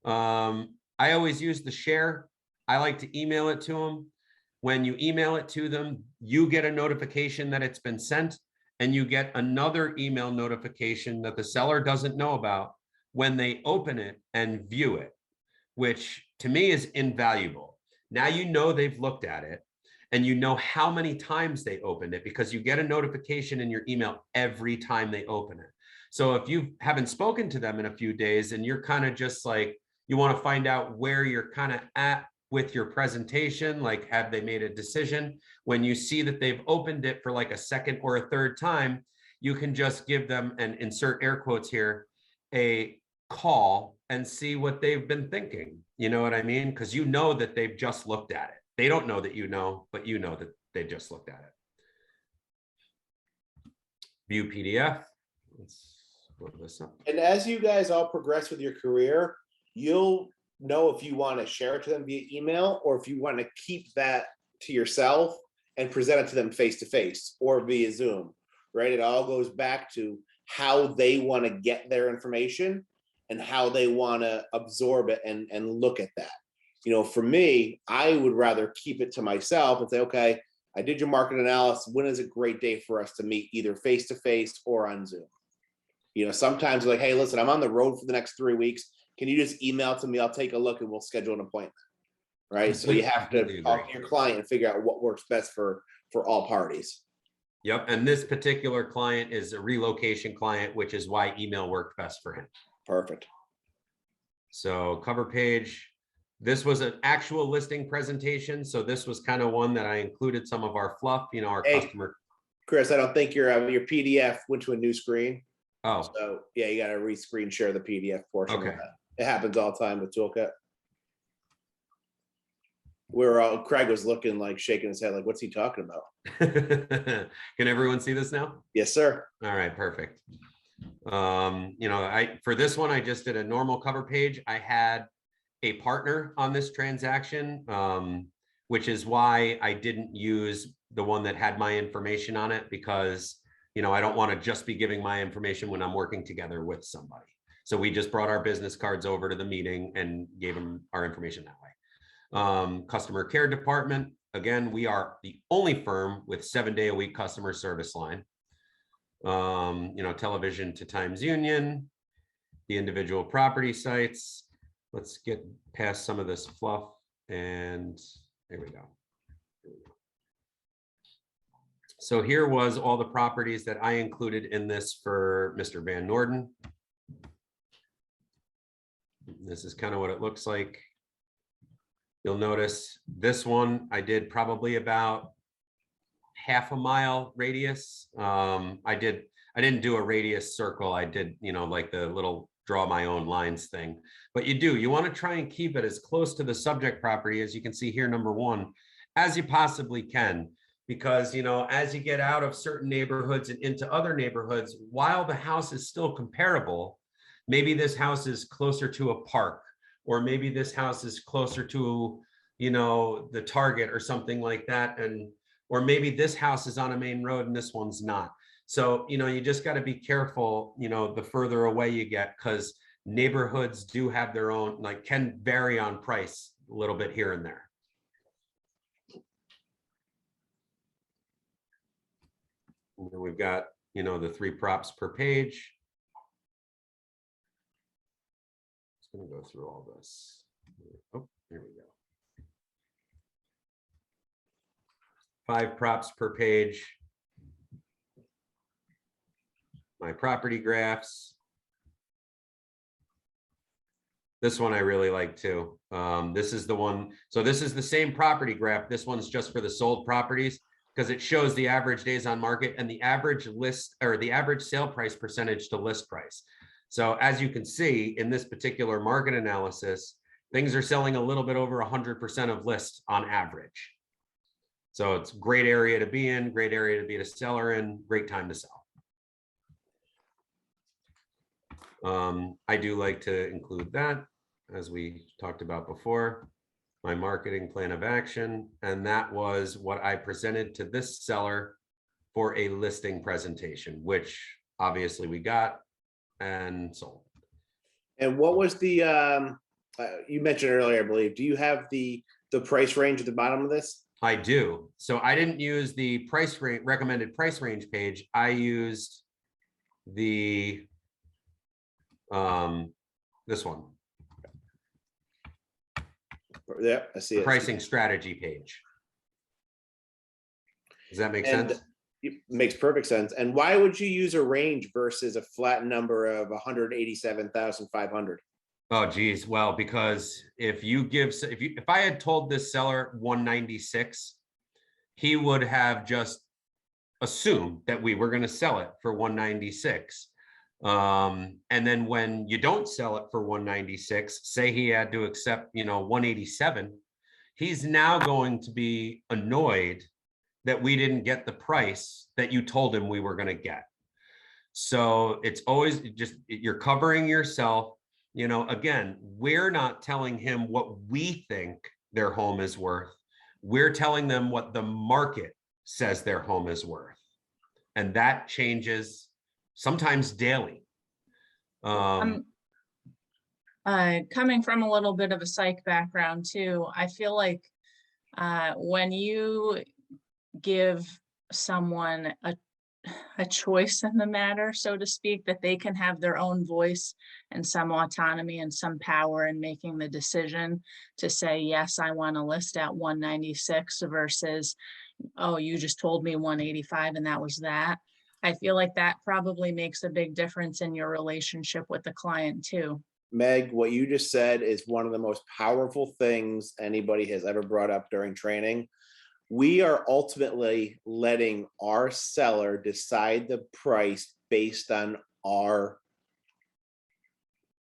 I always use the share. I like to email it to them. When you email it to them, you get a notification that it's been sent, and you get another email notification that the seller doesn't know about when they open it and view it, which to me is invaluable. Now you know they've looked at it and you know how many times they opened it because you get a notification in your email every time they open it. So if you haven't spoken to them in a few days and you're kind of just like, you want to find out where you're kind of at with your presentation, like have they made a decision? When you see that they've opened it for like a second or a third time, you can just give them, and insert air quotes here, a call and see what they've been thinking. You know what I mean? Because you know that they've just looked at it. They don't know that you know, but you know that they just looked at it. View PDF. Let's load this up. And as you guys all progress with your career, you'll know if you want to share it to them via email or if you want to keep that to yourself and present it to them face to face or via Zoom, right? It all goes back to how they want to get their information and how they want to absorb it and look at that. You know, for me, I would rather keep it to myself and say, okay, I did your market analysis. When is a great day for us to meet, either face to face or on Zoom? You know, sometimes like, hey, listen, I'm on the road for the next 3 weeks. Can you just email to me? I'll take a look and we'll schedule an appointment. Right. So you have to talk to your client and figure out what works best for all parties. Yep, and this particular client is a relocation client, which is why email worked best for him. Perfect. So cover page, this was an actual listing presentation. So this was kind of one that I included some of our fluff, you know, our Hey, customer. Chris, I don't think your PDF went to a new screen. Oh, So yeah, you got to re-screen share the PDF portion okay. of that. It happens all the time with Toolkit. We're all, Craig was looking like shaking his head, like, what's he talking about? Can everyone see this now? Yes, sir. All right, perfect. You know, for this one, I just did a normal cover page. I had a partner on this transaction, which is why I didn't use the one that had my information on it, because, you know, I don't want to just be giving my information when I'm working together with somebody. So we just brought our business cards over to the meeting and gave them our information that way. Customer care department. Again, we are the only firm with 7-day-a-week customer service line. You know, television to Times Union, the individual property sites. Let's get past some of this fluff, and there we go. So here was all the properties that I included in this for Mr. Van Norden. This is kind of what it looks like. You'll notice this one, I did probably about half a mile radius. I didn't do a radius circle. I did, you know, like the little draw my own lines thing. But you want to try and keep it as close to the subject property, as you can see here, number one, as you possibly can. Because, you know, as you get out of certain neighborhoods and into other neighborhoods, while the house is still comparable, maybe this house is closer to a park, or maybe this house is closer to, you know, the Target or something like that. And, or maybe this house is on a main road and this one's not. So, you know, you just got to be careful, you know, the further away you get, because neighborhoods do have their own, like, can vary on price a little bit here and there. And then we've got, you know, the 3 props per page. Just going to go through all this. Oh, here we go. 5 props per page. My property graphs. This one I really like too. This is the one. So this is the same property graph. This one's just for the sold properties, because it shows the average days on market and the average list, or the average sale price percentage to list price. So as you can see in this particular market analysis, things are selling a little bit over 100% of list on average. So it's a great area to be in, great area to be a seller in, great time to sell. I do like to include that, as we talked about before, my marketing plan of action. And that was what I presented to this seller for a listing presentation, which obviously we got and sold. And what was the, you mentioned earlier, I believe, do you have the price range at the bottom of this? I do. So I didn't use the price range, recommended price range page. I used the, this one. Yeah, I see it. Pricing strategy page. Does that make sense? It makes perfect sense. And why would you use a range versus a flat number of 187,500? Oh, geez. Well, because if I had told this seller 196, he would have just assumed that we were going to sell it for 196. And then when you don't sell it for 196, say he had to accept, you know, 187, he's now going to be annoyed that we didn't get the price that you told him we were going to get. So it's always just, you're covering yourself. You know, again, we're not telling him what we think their home is worth. We're telling them what the market says their home is worth. And that changes sometimes daily. Coming from a little bit of a psych background too, I feel like when you give someone a choice in the matter, so to speak, that they can have their own voice and some autonomy and some power in making the decision to say, yes, I want to list at 196 versus, oh, you just told me 185 and that was that. I feel like that probably makes a big difference in your relationship with the client too. Meg, what you just said is one of the most powerful things anybody has ever brought up during training. We are ultimately letting our seller decide the price based on our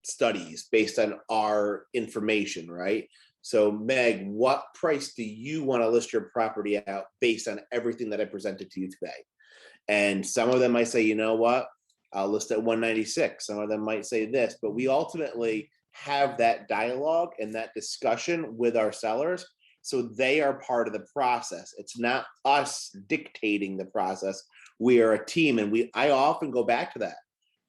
studies, based on our information, right? So Meg, what price do you want to list your property out based on everything that I presented to you today? And some of them might say, you know what, I'll list at 196. Some of them might say this, but we ultimately have that dialogue and that discussion with our sellers. So they are part of the process. It's not us dictating the process. We are a team. And I often go back to that,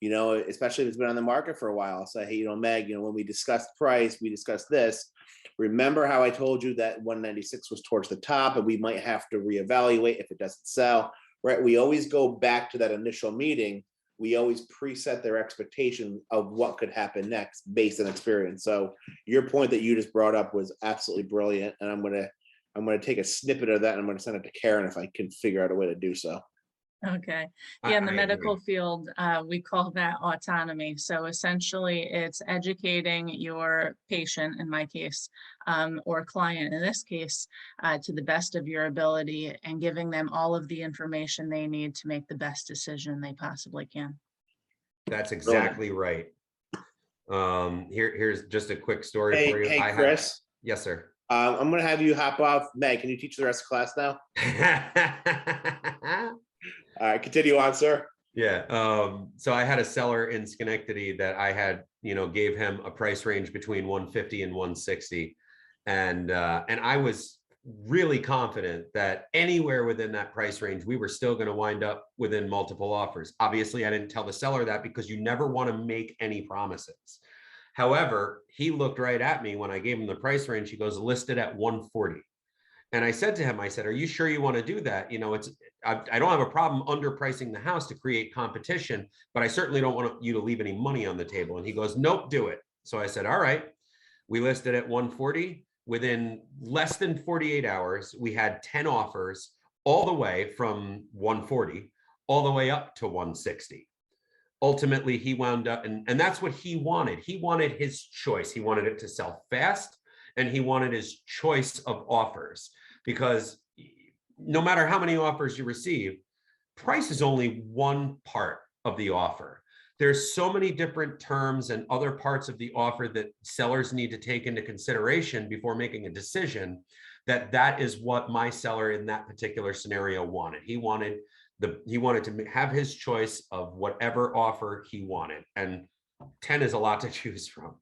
you know, especially if it's been on the market for a while. I'll say, hey, you know, Meg, you know, when we discussed price, we discussed this. Remember how I told you that 196 was towards the top and we might have to reevaluate if it doesn't sell, right? We always go back to that initial meeting. We always preset their expectation of what could happen next based on experience. So your point that you just brought up was absolutely brilliant. And I'm gonna take a snippet of that and I'm gonna send it to Karen if I can figure out a way to do so. Okay. I- Yeah, in the I medical agree. field, we call that autonomy. So essentially it's educating your patient, in my case, or client in this case, to the best of your ability and giving them all of the information they need to make the best decision they possibly can. That's exactly right. Here's just a quick story for you. Hey, Chris, Yes, sir. I'm gonna have you hop off. Meg, can you teach the rest of class now? All right, continue on, sir. Yeah. So I had a seller in Schenectady that I had, you know, gave him a price range between 150 and 160. And I was really confident that anywhere within that price range, we were still going to wind up within multiple offers. Obviously, I didn't tell the seller that because you never want to make any promises. However, he looked right at me when I gave him the price range. He goes, listed at 140. And I said to him, I said, are you sure you want to do that? You know, I don't have a problem underpricing the house to create competition, but I certainly don't want you to leave any money on the table. And he goes, nope, do it. So I said, all right. We listed at 140. Within less than 48 hours, we had 10 offers all the way from 140 all the way up to 160. Ultimately, he wound up, and that's what he wanted. He wanted his choice. He wanted it to sell fast, and he wanted his choice of offers, because no matter how many offers you receive, price is only one part of the offer. There's so many different terms and other parts of the offer that sellers need to take into consideration before making a decision. That is what my seller in that particular scenario wanted. He wanted to have his choice of whatever offer he wanted, and 10 is a lot to choose from.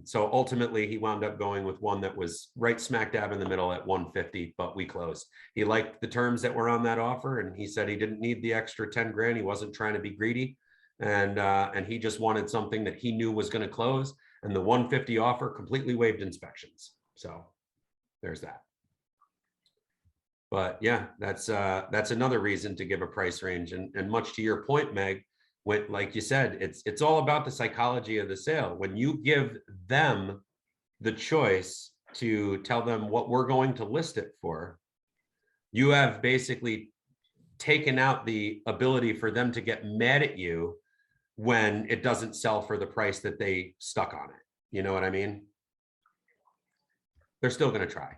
So ultimately he wound up going with one that was right smack dab in the middle at 150, but we closed. He liked the terms that were on that offer, and he said he didn't need the extra 10 grand. He wasn't trying to be greedy, and he just wanted something that he knew was going to close. And the 150 offer completely waived inspections. So there's that. But yeah, that's another reason to give a price range. And much to your point, Meg, like you said, it's all about the psychology of the sale. When you give them the choice to tell them what we're going to list it for, you have basically taken out the ability for them to get mad at you when it doesn't sell for the price that they stuck on it. You know what I mean? They're still going to try.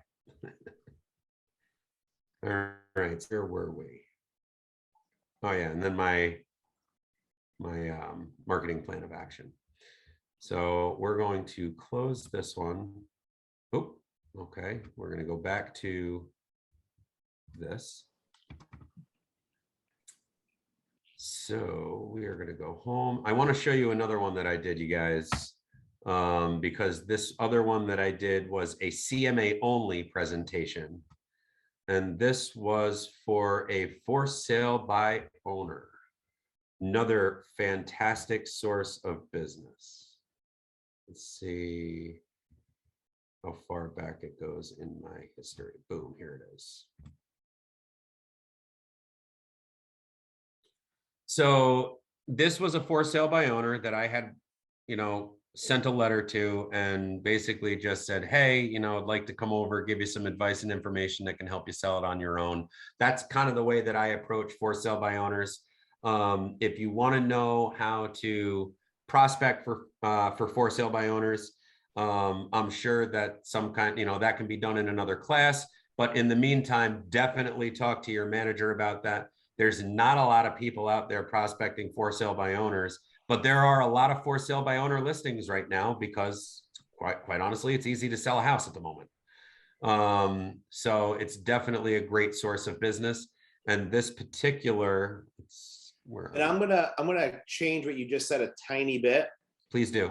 All right, so where were we? Oh yeah, and then my marketing plan of action. So we're going to close this one. Oh, okay. We're going to go back to this. So we are going to go home. I want to show you another one that I did, you guys, because this other one that I did was a CMA only presentation. And this was for a for sale by owner. Another fantastic source of business. Let's see how far back it goes in my history. Boom, here it is. So this was a for sale by owner that I had, sent a letter to and basically just said, hey, I'd like to come over, give you some advice and information that can help you sell it on your own. That's kind of the way that I approach for sale by owners. If you want to know how to prospect for sale by owners, I'm sure that some kind, that can be done in another class. But in the meantime, definitely talk to your manager about that. There's not a lot of people out there prospecting for sale by owners, but there are a lot of for sale by owner listings right now because quite honestly, it's easy to sell a house at the moment. So it's definitely a great source of business. And this particular, and I'm gonna change what you just said a tiny bit. Please do.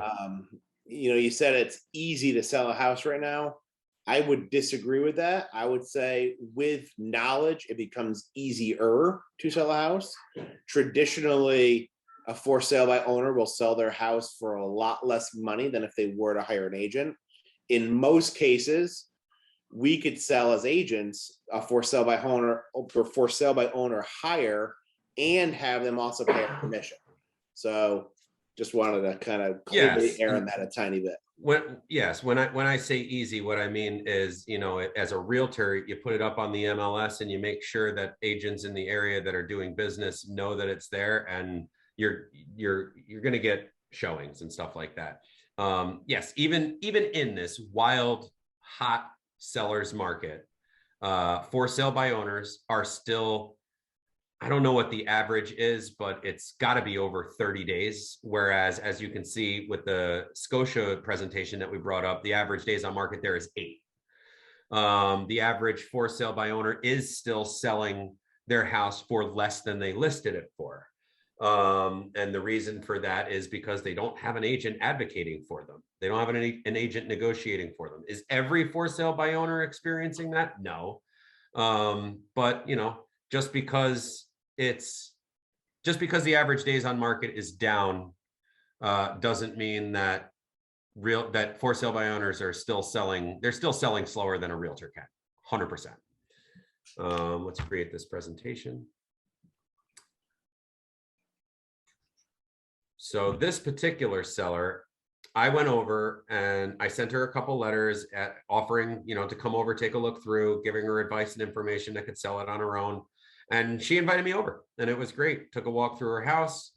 You said it's easy to sell a house right now. I would disagree with that. I would say with knowledge, it becomes easier to sell a house. Traditionally, a for sale by owner will sell their house for a lot less money than if they were to hire an agent. In most cases, we could sell as agents a for sale by owner or for sale by owner hire and have them also pay a commission. So just wanted to kind of clear the air on that a tiny bit. When I say easy, what I mean is, as a realtor, you put it up on the MLS and you make sure that agents in the area that are doing business know that it's there, and you're going to get showings and stuff like that. Yes, even in this wild, hot sellers market, for sale by owners are still, I don't know what the average is, but it's got to be over 30 days. Whereas, as you can see with the Scotia presentation that we brought up, the average days on market there is 8. The average for sale by owner is still selling their house for less than they listed it for. And the reason for that is because they don't have an agent advocating for them. They don't have an agent negotiating for them. Is every for sale by owner experiencing that? No. But, just because the average days on market is down, doesn't mean that for sale by owners are still selling. They're still selling slower than a realtor can, 100%. Let's create this presentation. So this particular seller, I went over and I sent her a couple letters offering, to come over, take a look through, giving her advice and information that could sell it on her own. And she invited me over and it was great. Took a walk through her house.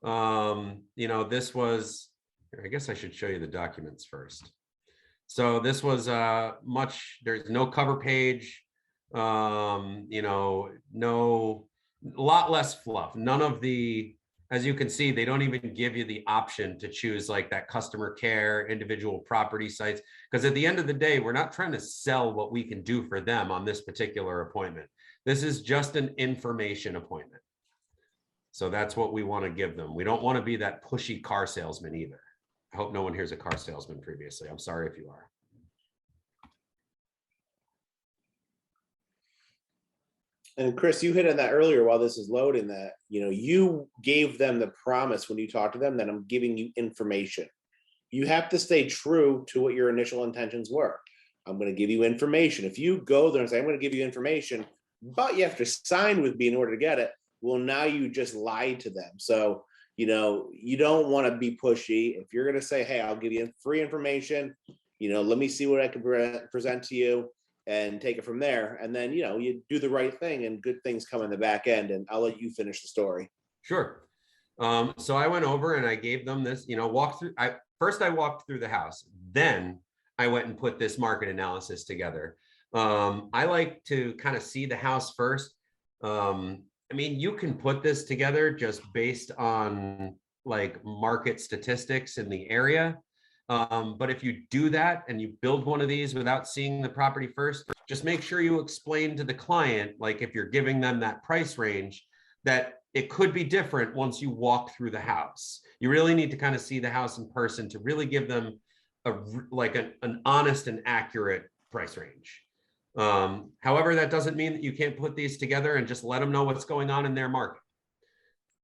This was, I guess I should show you the documents first. So this was there's no cover page, a lot less fluff. None of the, as you can see, they don't even give you the option to choose like that customer care, individual property sites. Because at the end of the day, we're not trying to sell what we can do for them on this particular appointment. This is just an information appointment. So that's what we want to give them. We don't want to be that pushy car salesman either. I hope no one here's a car salesman previously. I'm sorry if you are. And Chris, you hit on that earlier while this is loading that, you gave them the promise when you talked to them that I'm giving you information. You have to stay true to what your initial intentions were. I'm going to give you information. If you go there and say, I'm going to give you information, but you have to sign with me in order to get it, well, now you just lied to them. So, you don't want to be pushy. If you're going to say, hey, I'll give you free information, let me see what I can present to you and take it from there. And then, you do the right thing and good things come in the back end, and I'll let you finish the story. Sure. So I went over and I gave them this, walk through. First I walked through the house, then I went and put this market analysis together. I like to kind of see the house first. You can put this together just based on like market statistics in the area. But if you do that and you build one of these without seeing the property first, just make sure you explain to the client, like if you're giving them that price range, that it could be different once you walk through the house. You really need to kind of see the house in person to really give them an honest and accurate price range. However, that doesn't mean that you can't put these together and just let them know what's going on in their market.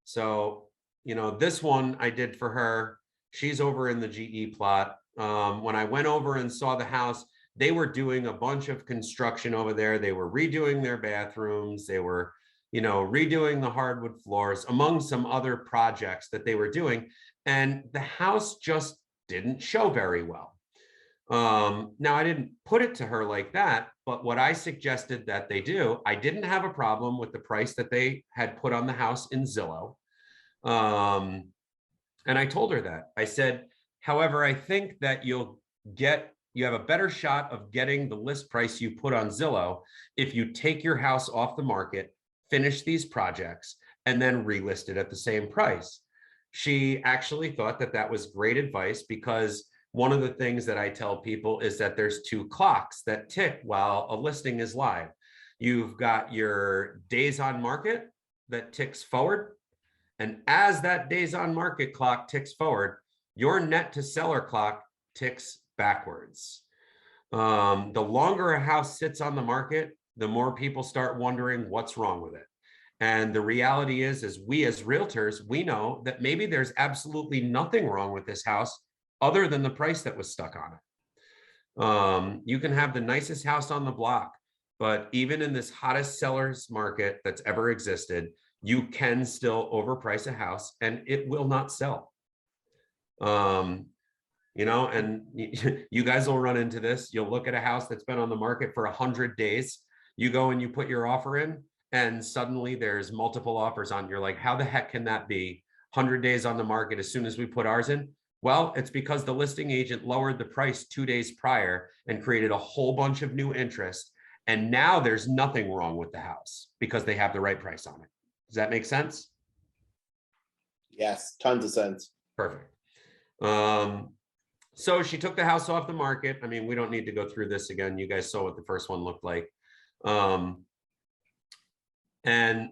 So, this one I did for her. She's over in the GE plot. When I went over and saw the house, they were doing a bunch of construction over there. They were redoing their bathrooms. They were, redoing the hardwood floors, among some other projects that they were doing. and the house just didn't show very well. Now I didn't put it to her like that, but what I suggested that they do, I didn't have a problem with the price that they had put on the house in Zillow. And I told her that. I said, however, I think that you have a better shot of getting the list price you put on Zillow if you take your house off the market, finish these projects, and then relist it at the same price. She actually thought that that was great advice, because one of the things that I tell people is that there's two clocks that tick while a listing is live. You've got your days on market that ticks forward. And as that days on market clock ticks forward, your net to seller clock ticks backwards. The longer a house sits on the market, the more people start wondering what's wrong with it. And the reality is we as realtors, we know that maybe there's absolutely nothing wrong with this house other than the price that was stuck on it. You can have the nicest house on the block, but even in this hottest sellers market that's ever existed, you can still overprice a house and it will not sell. You know, and you guys will run into this. You'll look at a house that's been on the market for 100 days. You go and you put your offer in, and suddenly there's multiple offers on. You're like, how the heck can that be? 100 days on the market as soon as we put ours in? Well, it's because the listing agent lowered the price 2 days prior and created a whole bunch of new interest. And now there's nothing wrong with the house because they have the right price on it. Does that make sense? Yes, tons of sense. Perfect. So she took the house off the market. I mean, we don't need to go through this again. You guys saw what the first one looked like. And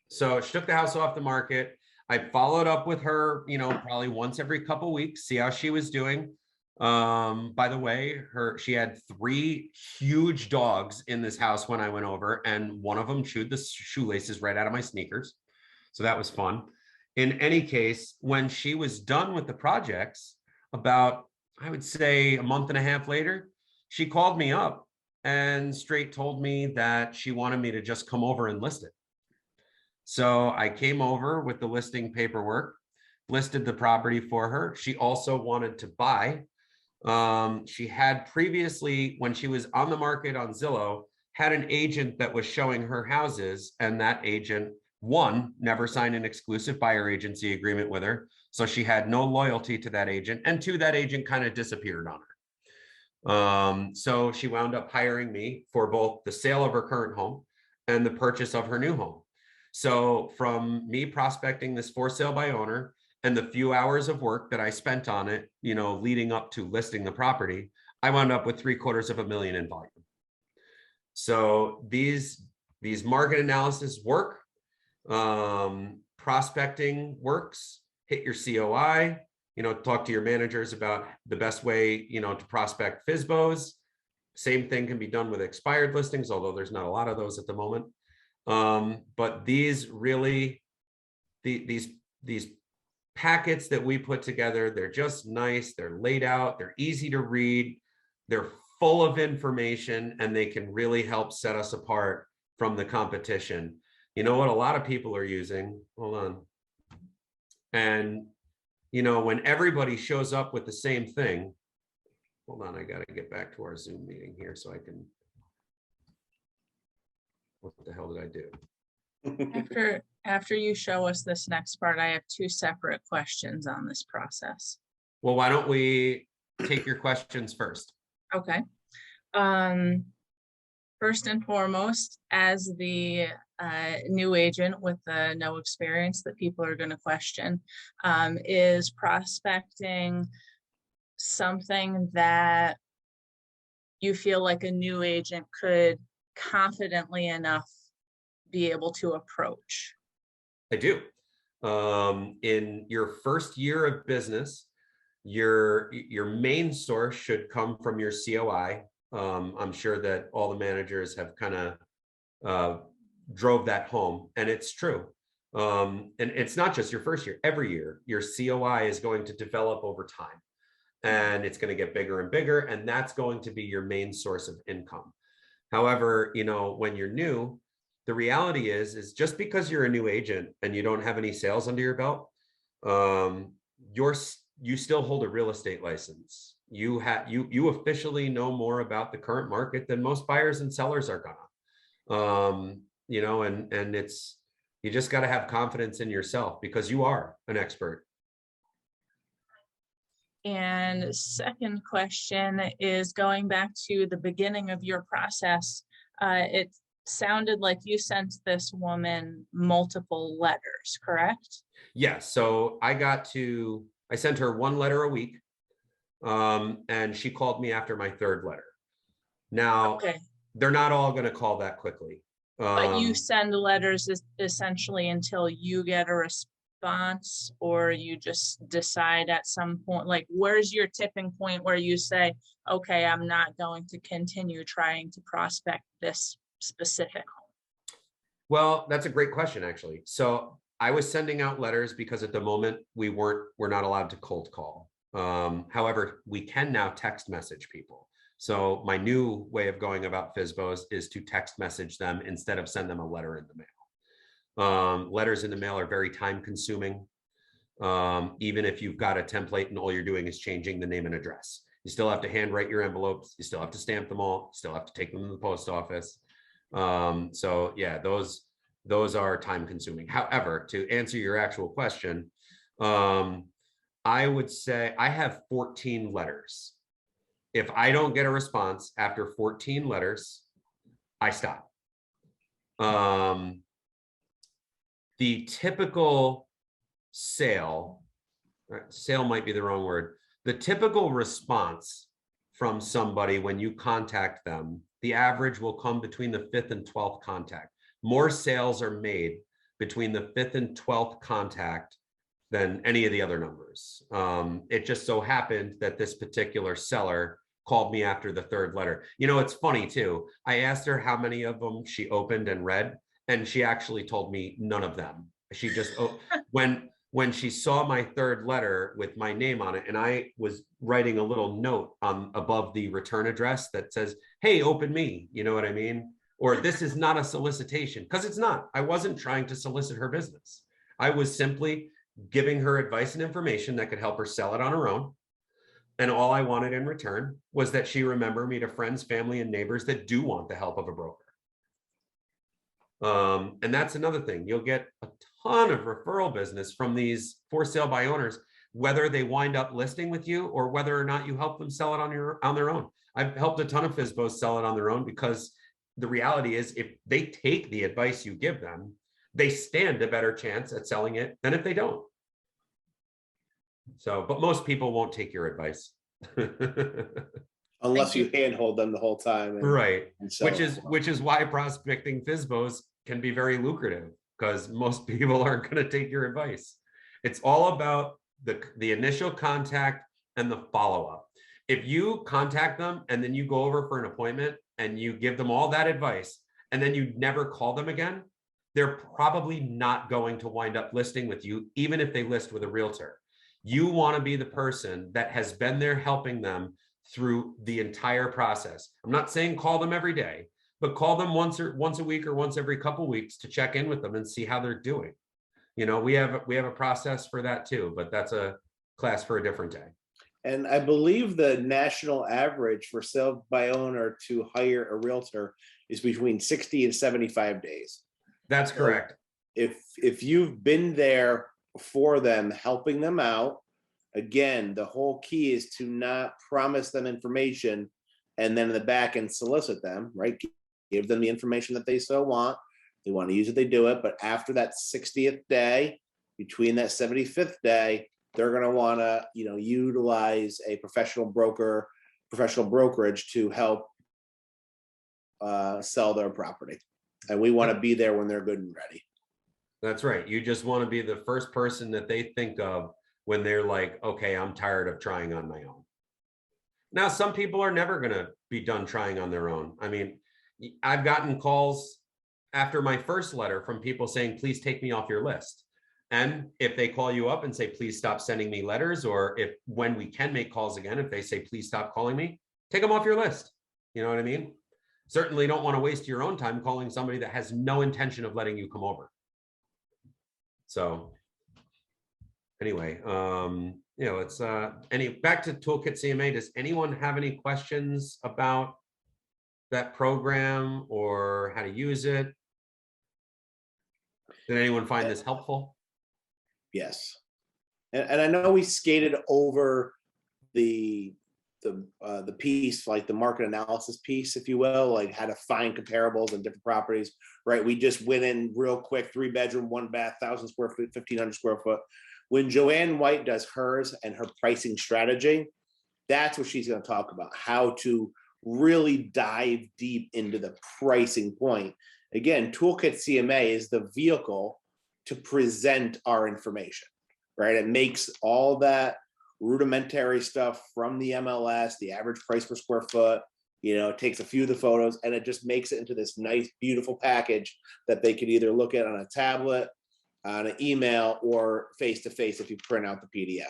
so she took the house off the market. I followed up with her, you know, probably once every couple weeks, see how she was doing. By the way, she had 3 huge dogs in this house when I went over, and one of them chewed the shoelaces right out of my sneakers. So that was fun. In any case, when she was done with the projects, about, I would say, a month and a half later, she called me up and straight told me that she wanted me to just come over and list it. So I came over with the listing paperwork, listed the property for her. She also wanted to buy. She had previously, when she was on the market on Zillow, had an agent that was showing her houses, and that agent, one, never signed an exclusive buyer agency agreement with her. So she had no loyalty to that agent. And 2, that agent kind of disappeared on her. So she wound up hiring me for both the sale of her current home and the purchase of her new home. So from me prospecting this for sale by owner and the few hours of work that I spent on it, you know, leading up to listing the property, I wound up with $750,000 in volume. So these market analysis work. Prospecting works. Hit your COI, you know, talk to your managers about the best way, you know, to prospect FSBOs. Same thing can be done with expired listings, although there's not a lot of those at the moment. But these really, these packets that we put together, they're just nice. They're laid out. They're easy to read. They're full of information, and they can really help set us apart from the competition. You know what a lot of people are using? Hold on. And, you know, when everybody shows up with the same thing, hold on, I got to get back to our Zoom meeting here so I can, what the hell did I do? After you show us this next part, I have 2 separate questions on this process. Well, why don't we take your questions first? Okay. First and foremost, as the new agent with no experience that people are going to question, is prospecting something that you feel like a new agent could confidently enough be able to approach? I do. In your first year of business, your main source should come from your COI. I'm sure that all the managers have kind of drove that home, and it's true. And it's not just your first year. Every year, your COI is going to develop over time, and it's going to get bigger and bigger, and that's going to be your main source of income. However, you know, when you're new, the reality is just because you're a new agent and you don't have any sales under your belt, you still hold a real estate license. You officially know more about the current market than most buyers and sellers are gonna. You know, and it's, you just got to have confidence in yourself because you are an expert. And second question is going back to the beginning of your process. It sounded like you sent this woman multiple letters, correct? Yes. So I sent her 1 letter a week. And she called me after my 3rd letter. Now, Okay. they're not all going to call that quickly. But you send letters essentially until you get a response, or you just decide at some point, like, where's your tipping point where you say, okay, I'm not going to continue trying to prospect this specific home? Well, that's a great question, actually. So I was sending out letters because at the moment we're not allowed to cold call. However, we can now text message people. So my new way of going about FSBOs is to text message them instead of send them a letter in the mail. Letters in the mail are very time consuming. Even if you've got a template and all you're doing is changing the name and address. You still have to handwrite your envelopes. You still have to stamp them all. You still have to take them to the post office. So yeah, those are time consuming. However, to answer your actual question, I would say I have 14 letters. If I don't get a response after 14 letters, I stop. The typical sale might be the wrong word. The typical response from somebody when you contact them, the average will come between the 5th and 12th contact. More sales are made between the 5th and 12th contact than any of the other numbers. It just so happened that this particular seller called me after the 3rd letter. You know, it's funny too. I asked her how many of them she opened and read, and she actually told me none of them. She just, when she saw my 3rd letter with my name on it, and I was writing a little note above the return address that says, hey, open me, you know what I mean? Or this is not a solicitation, because it's not. I wasn't trying to solicit her business. I was simply giving her advice and information that could help her sell it on her own. And all I wanted in return was that she remember me to friends, family, and neighbors that do want the help of a broker. And that's another thing. You'll get a ton of referral business from these for sale by owners, whether they wind up listing with you or whether or not you help them sell it on their own. I've helped a ton of FSBOs sell it on their own because the reality is if they take the advice you give them, they stand a better chance at selling it than if they don't. So, but most people won't take your advice. Unless you handhold them the whole time. Right. And sell it. Which is why prospecting FSBOs can be very lucrative, because most people aren't going to take your advice. It's all about the initial contact and the follow-up. If you contact them and then you go over for an appointment and you give them all that advice and then you never call them again, they're probably not going to wind up listing with you, even if they list with a realtor. You want to be the person that has been there helping them through the entire process. I'm not saying call them every day, but call them once a week or once every couple of weeks to check in with them and see how they're doing. You know, we have a process for that too, but that's a class for a different day. And I believe the national average for sale by owner to hire a realtor is between 60 and 75 days. That's correct. So if you've been there for them, helping them out, again, the whole key is to not promise them information and then in the back end solicit them, right? Give them the information that they so want. They want to use it, they do it. But after that 60th day, between that 75th day, they're going to want to, you know, utilize a professional brokerage to help sell their property. And we want to be there when they're good and ready. That's right. You just want to be the first person that they think of when they're like, okay, I'm tired of trying on my own. Now, some people are never going to be done trying on their own. I mean, I've gotten calls after my first letter from people saying, please take me off your list. And if they call you up and say, please stop sending me letters, or if when we can make calls again, if they say, please stop calling me, take them off your list. You know what I mean? Certainly don't want to waste your own time calling somebody that has no intention of letting you come over. So anyway, it's back to Toolkit CMA. Does anyone have any questions about that program or how to use it? Did anyone find this helpful? Yes. And I know we skated over the piece, like the market analysis piece, if you will, like how to find comparables and different properties, right? We just went in real quick, 3-bedroom, 1-bath, 1,000 square feet, 1,500 square foot. When Joanne White does hers and her pricing strategy, that's what she's going to talk about, how to really dive deep into the pricing point. Again, Toolkit CMA is the vehicle to present our information, right? It makes all that rudimentary stuff from the MLS, the average price per square foot, it takes a few of the photos and it just makes it into this nice, beautiful package that they could either look at on a tablet, on an email, or face-to-face if you print out the PDF.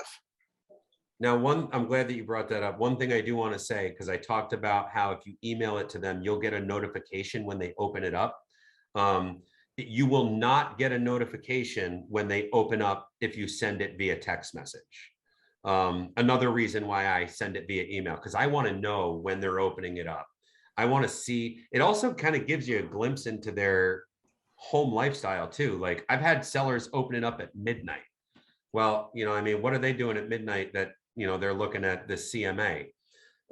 Now, I'm glad that you brought that up. One thing I do want to say, because I talked about how if you email it to them, you'll get a notification when they open it up. You will not get a notification when they open up if you send it via text message. Another reason why I send it via email, because I want to know when they're opening it up. I want to see, it also kind of gives you a glimpse into their home lifestyle too. Like I've had sellers open it up at midnight. Well, what are they doing at midnight that, they're looking at the CMA?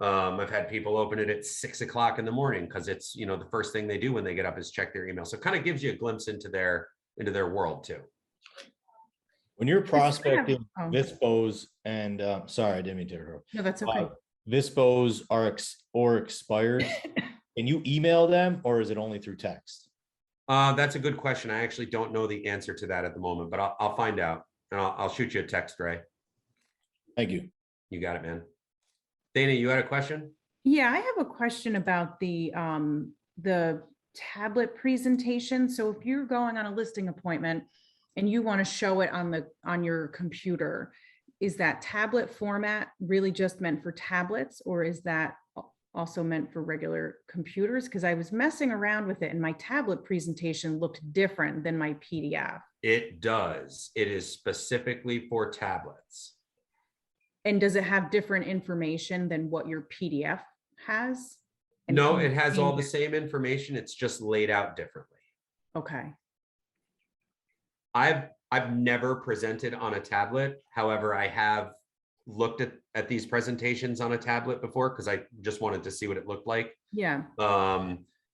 I've had people open it at 6 o'clock in the morning because it's, the first thing they do when they get up is check their email. So it kind of gives you a glimpse into their world too. When you're prospecting Vispos and sorry, I didn't mean to interrupt. No, that's okay. Vispos are expired. Can you email them or is it only through text? That's a good question. I actually don't know the answer to that at the moment, but I'll find out and I'll shoot you a text, Ray. Thank you. You got it, man. Dana, you had a question? Yeah, I have a question about the tablet presentation. So if you're going on a listing appointment and you want to show it on your computer, is that tablet format really just meant for tablets, or is that also meant for regular computers? Because I was messing around with it and my tablet presentation looked different than my PDF. It does. It is specifically for tablets. And does it have different information than what your PDF has? And no, it has all the same information. It's just laid out differently. Okay. I've never presented on a tablet. However, I have looked at these presentations on a tablet before because I just wanted to see what it looked like. Yeah.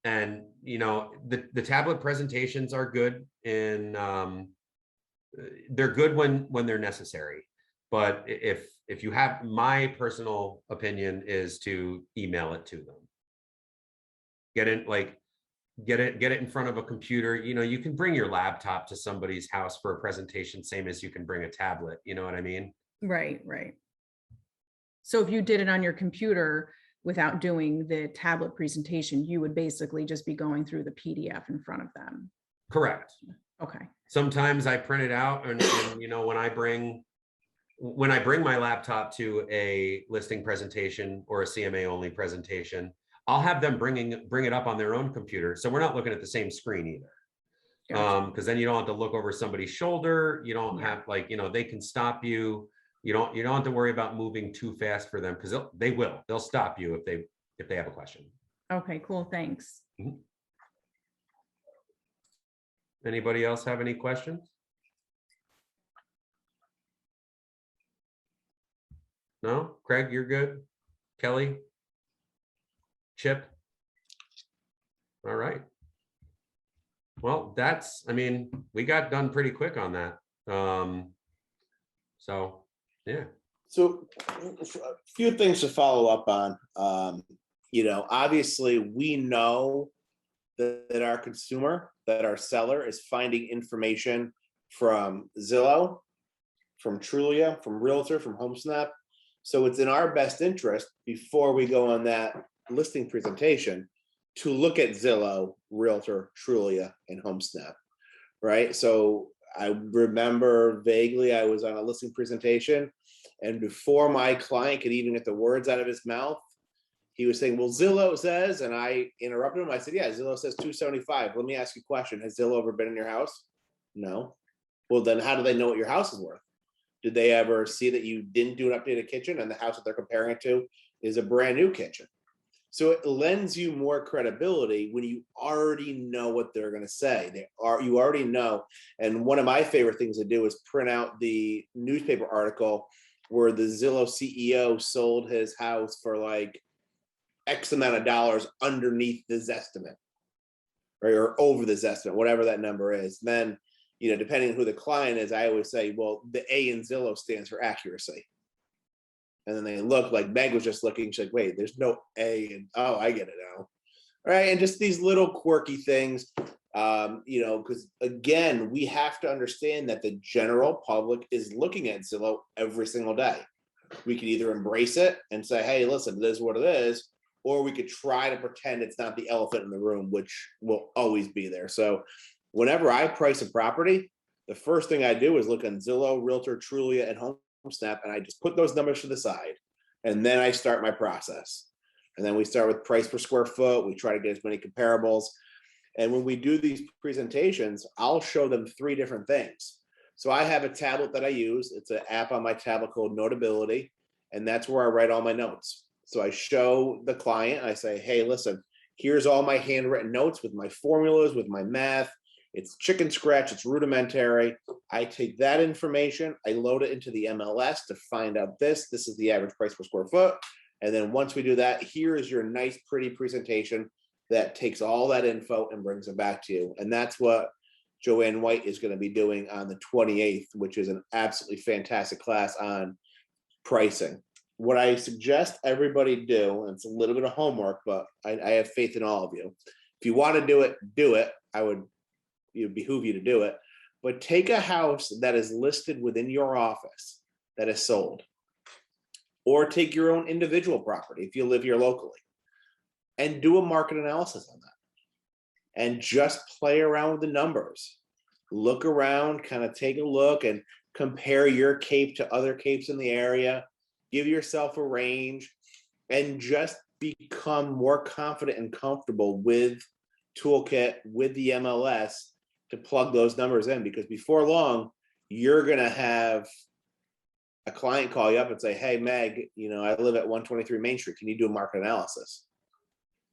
And the tablet presentations are good and they're good when they're necessary. But if you have, my personal opinion is to email it to them. Get it in front of a computer. You can bring your laptop to somebody's house for a presentation, same as you can bring a tablet. You know what I mean? Right. So if you did it on your computer without doing the tablet presentation, you would basically just be going through the PDF in front of them. Correct. Okay. Sometimes I print it out and when I bring my laptop to a listing presentation or a CMA only presentation, I'll have them bring it up on their own computer. So we're not looking at the same screen either. Gotcha. Because then you don't have to look over somebody's shoulder. You don't have they can stop you. You don't have to worry about moving too fast for them because they'll stop you if they have a question. Okay, cool. Thanks. Mm-hmm. Anybody else have any questions? No? Craig, you're good? Kelly? Chip? All right. Well, we got done pretty quick on that. So, yeah. So a few things to follow up on. Obviously we know that our consumer, that our seller is finding information from Zillow, from Trulia, from Realtor, from HomeSnap. So it's in our best interest before we go on that listing presentation to look at Zillow, Realtor, Trulia, and HomeSnap, right? So I remember vaguely I was on a listing presentation and before my client could even get the words out of his mouth, he was saying, well, Zillow says, and I interrupted him. I said, yeah, Zillow says 275. Let me ask you a question. Has Zillow ever been in your house? No. Well, then how do they know what your house is worth? Did they ever see that you didn't do an updated kitchen and the house that they're comparing it to is a brand new kitchen? So it lends you more credibility when you already know what they're going to say. You already know. And one of my favorite things to do is print out the newspaper article where the Zillow CEO sold his house for like X amount of dollars underneath the Zestimate, right? Or over the Zestimate, whatever that number is. Then, you know, depending on who the client is, I always say, well, the A in Zillow stands for accuracy. And then they look, like Meg was just looking, she's like, wait, there's no A. And oh, I get it now. All right. And just these little quirky things, you know, because again, we have to understand that the general public is looking at Zillow every single day. We could either embrace it and say, hey, listen, this is what it is, or we could try to pretend it's not the elephant in the room, which will always be there. So whenever I price a property, the first thing I do is look on Zillow, Realtor, Trulia, and HomeSnap, and I just put those numbers to the side. And then I start my process. And then we start with price per square foot. We try to get as many comparables. And when we do these presentations, I'll show them 3 different things. So I have a tablet that I use. It's an app on my tablet called Notability. And that's where I write all my notes. So I show the client, I say, hey, listen, here's all my handwritten notes with my formulas, with my math. It's chicken scratch, it's rudimentary. I take that information, I load it into the MLS to find out this is the average price per square foot. And then once we do that, here is your nice, pretty presentation that takes all that info and brings it back to you. And that's what Joanne White is going to be doing on the 28th, which is an absolutely fantastic class on pricing. What I suggest everybody do, and it's a little bit of homework, but I have faith in all of you. If you want to do it. I would behoove you to do it, but take a house that is listed within your office that is sold, or take your own individual property if you live here locally, and do a market analysis on that, and just play around with the numbers. Look around, kind of take a look and compare your cape to other capes in the area. Give yourself a range and just become more confident and comfortable with Toolkit, with the MLS, to plug those numbers in, because before long, you're going to have a client call you up and say, hey, Meg, you know, I live at 123 Main Street. Can you do a market analysis?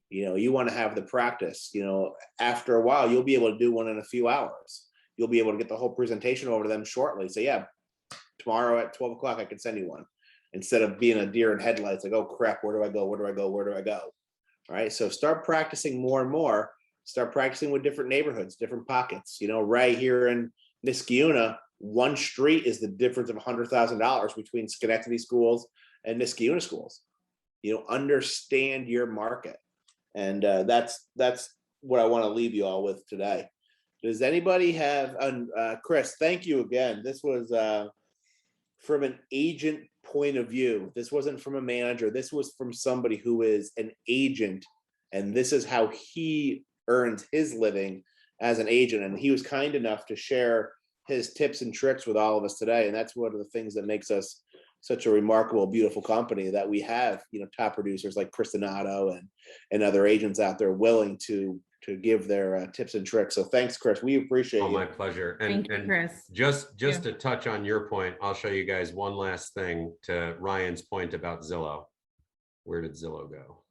You know, you want to have the practice. You know, after a while, you'll be able to do one in a few hours. You'll be able to get the whole presentation over to them shortly. So yeah, tomorrow at 12 o'clock, I can send you one, instead of being a deer in headlights, like, oh crap, where do I go? Where do I go? Where do I go? All right. So start practicing more and more. Start practicing with different neighborhoods, different pockets. You know, right here in Niskayuna, one street is the difference of $100,000 between Schenectady schools and Niskayuna schools. You know, understand your market. And that's what I want to leave you all with today. Does anybody have, Chris, thank you again. This was from an agent point of view. This wasn't from a manager. This was from somebody who is an agent, and this is how he earns his living as an agent. And he was kind enough to share his tips and tricks with all of us today. And that's one of the things that makes us such a remarkable, beautiful company, that we have, you know, top producers like Chris Donato and other agents out there willing to give their tips and tricks. So thanks, Chris. We appreciate Oh, you. my pleasure. Thank you, Chris. Just to touch on your point, I'll show you guys one last thing to Ryan's point about Zillow. Where did Zillow go?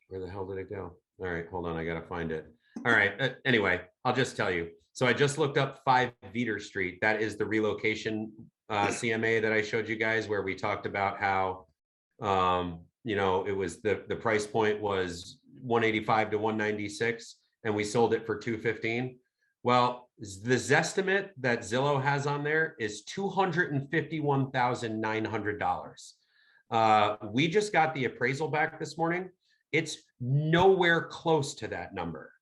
Where the hell did it go? All right, hold on, I gotta find it. All right, anyway, I'll just tell you. So I just looked up 5 Veeder Street. That is the relocation CMA that I showed you guys, where we talked about how, you know, it was the price point was 185 to 196, and we sold it for 215. Well, the Zestimate that Zillow has on there is $251,900. We just got the appraisal back this morning. It's nowhere close to that number.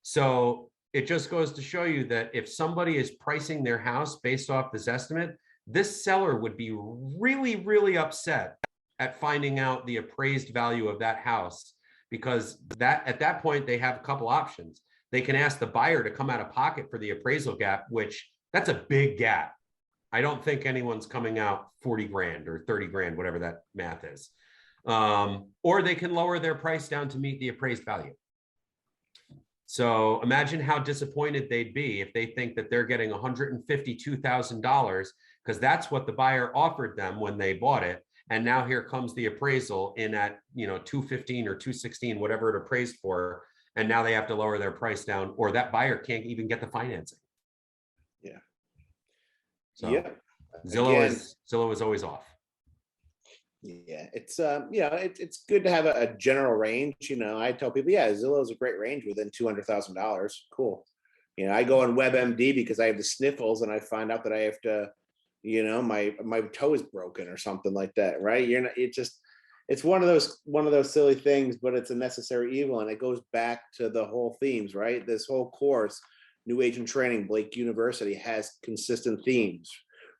So it just goes to show you that if somebody is pricing their house based off this estimate, this seller would be really, really upset at finding out the appraised value of that house, because that at that point, they have a couple options. They can ask the buyer to come out of pocket for the appraisal gap, which that's a big gap. I don't think anyone's coming out 40 grand or 30 grand, whatever that math is. Or they can lower their price down to meet the appraised value. So imagine how disappointed they'd be if they think that they're getting $152,000 because that's what the buyer offered them when they bought it. And now here comes the appraisal in at, 215 or 216, whatever it appraised for. And now they have to lower their price down, or that buyer can't even get the financing. Yeah. So Yeah. Zillow Again, is always off. Yeah, it's good to have a general range. I tell people, yeah, Zillow is a great range within $200,000. Cool. I go on WebMD because I have the sniffles and I find out that I have to, my toe is broken or something like that, right? It's one of those silly things, but it's a necessary evil, and it goes back to the whole themes, right? This whole course, New Agent Training, Blake University, has consistent themes.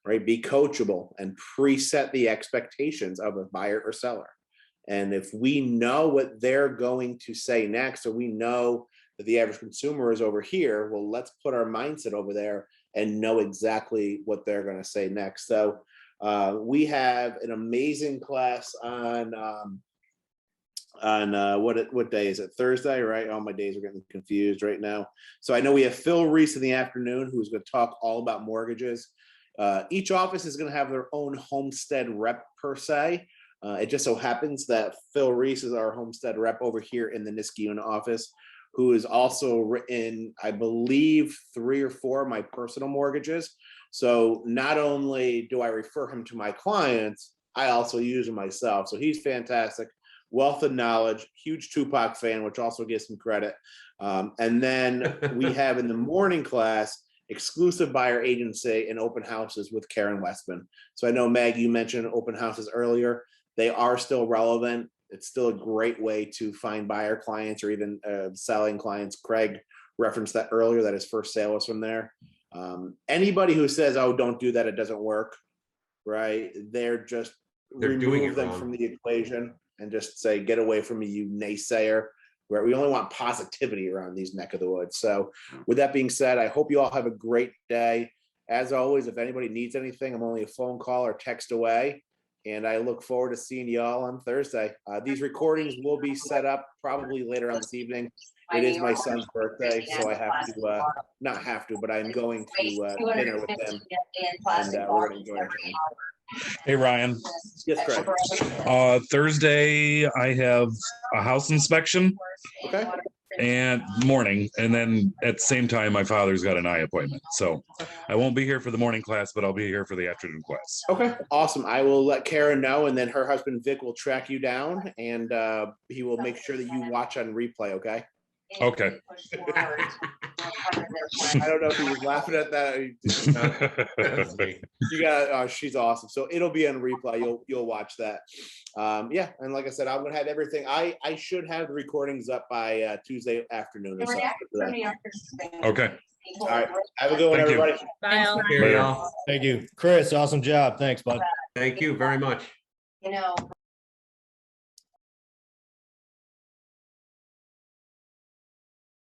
Right? Be coachable and preset the expectations of a buyer or seller. And if we know what they're going to say next, or we know that the average consumer is over here, well, let's put our mindset over there and know exactly what they're going to say next. So we have an amazing class on what day is it? Thursday, right? All my days are getting confused right now. So I know we have Phil Reese in the afternoon, who's going to talk all about mortgages. Each office is going to have their own homestead rep per se. It just so happens that Phil Reese is our homestead rep over here in the Niskayuna office, who has also written, I believe, 3 or 4 of my personal mortgages. So not only do I refer him to my clients, I also use him myself. So he's fantastic. Wealth of knowledge, huge Tupac fan, which also gives him credit. And then we have in the morning class, exclusive buyer agency and open houses with Karen Westman. So I know, Meg, you mentioned open houses earlier. They are still relevant. It's still a great way to find buyer clients or even selling clients. Craig referenced that earlier, that his first sale was from there. Anybody who says, oh, don't do that, it doesn't work, right? They're doing them wrong from the equation and just say, get away from me, you naysayer. Where we only want positivity around these neck of the woods. So with that being said, I hope you all have a great day. As always, if anybody needs anything, I'm only a phone call or text away. And I look forward to seeing you all on Thursday. These recordings will be set up probably later on this evening. It is my son's birthday, so I have to, not have to, but I'm going to dinner with him. And we're going to enjoy our time. Hey, Ryan. Yes, Craig. Thursday, I have a house inspection. Okay. And morning. And then at the same time, my father's got an eye appointment. So I won't be here for the morning class, but I'll be here for the afternoon class. Okay, awesome. I will let Karen know, and then her husband, Vic, will track you down, and he will make sure that you watch on replay, okay? Okay. I don't know if he was laughing at that. You got, she's awesome. So it'll be on replay. You'll watch that. Yeah, and like I said, I'm gonna have everything. I should have the recordings up by Tuesday afternoon or something. Okay. All right. Have a good one, everybody. Bye, all. Here, y'all. Thank you, Chris. Awesome job. Thanks, bud. Thank you very much.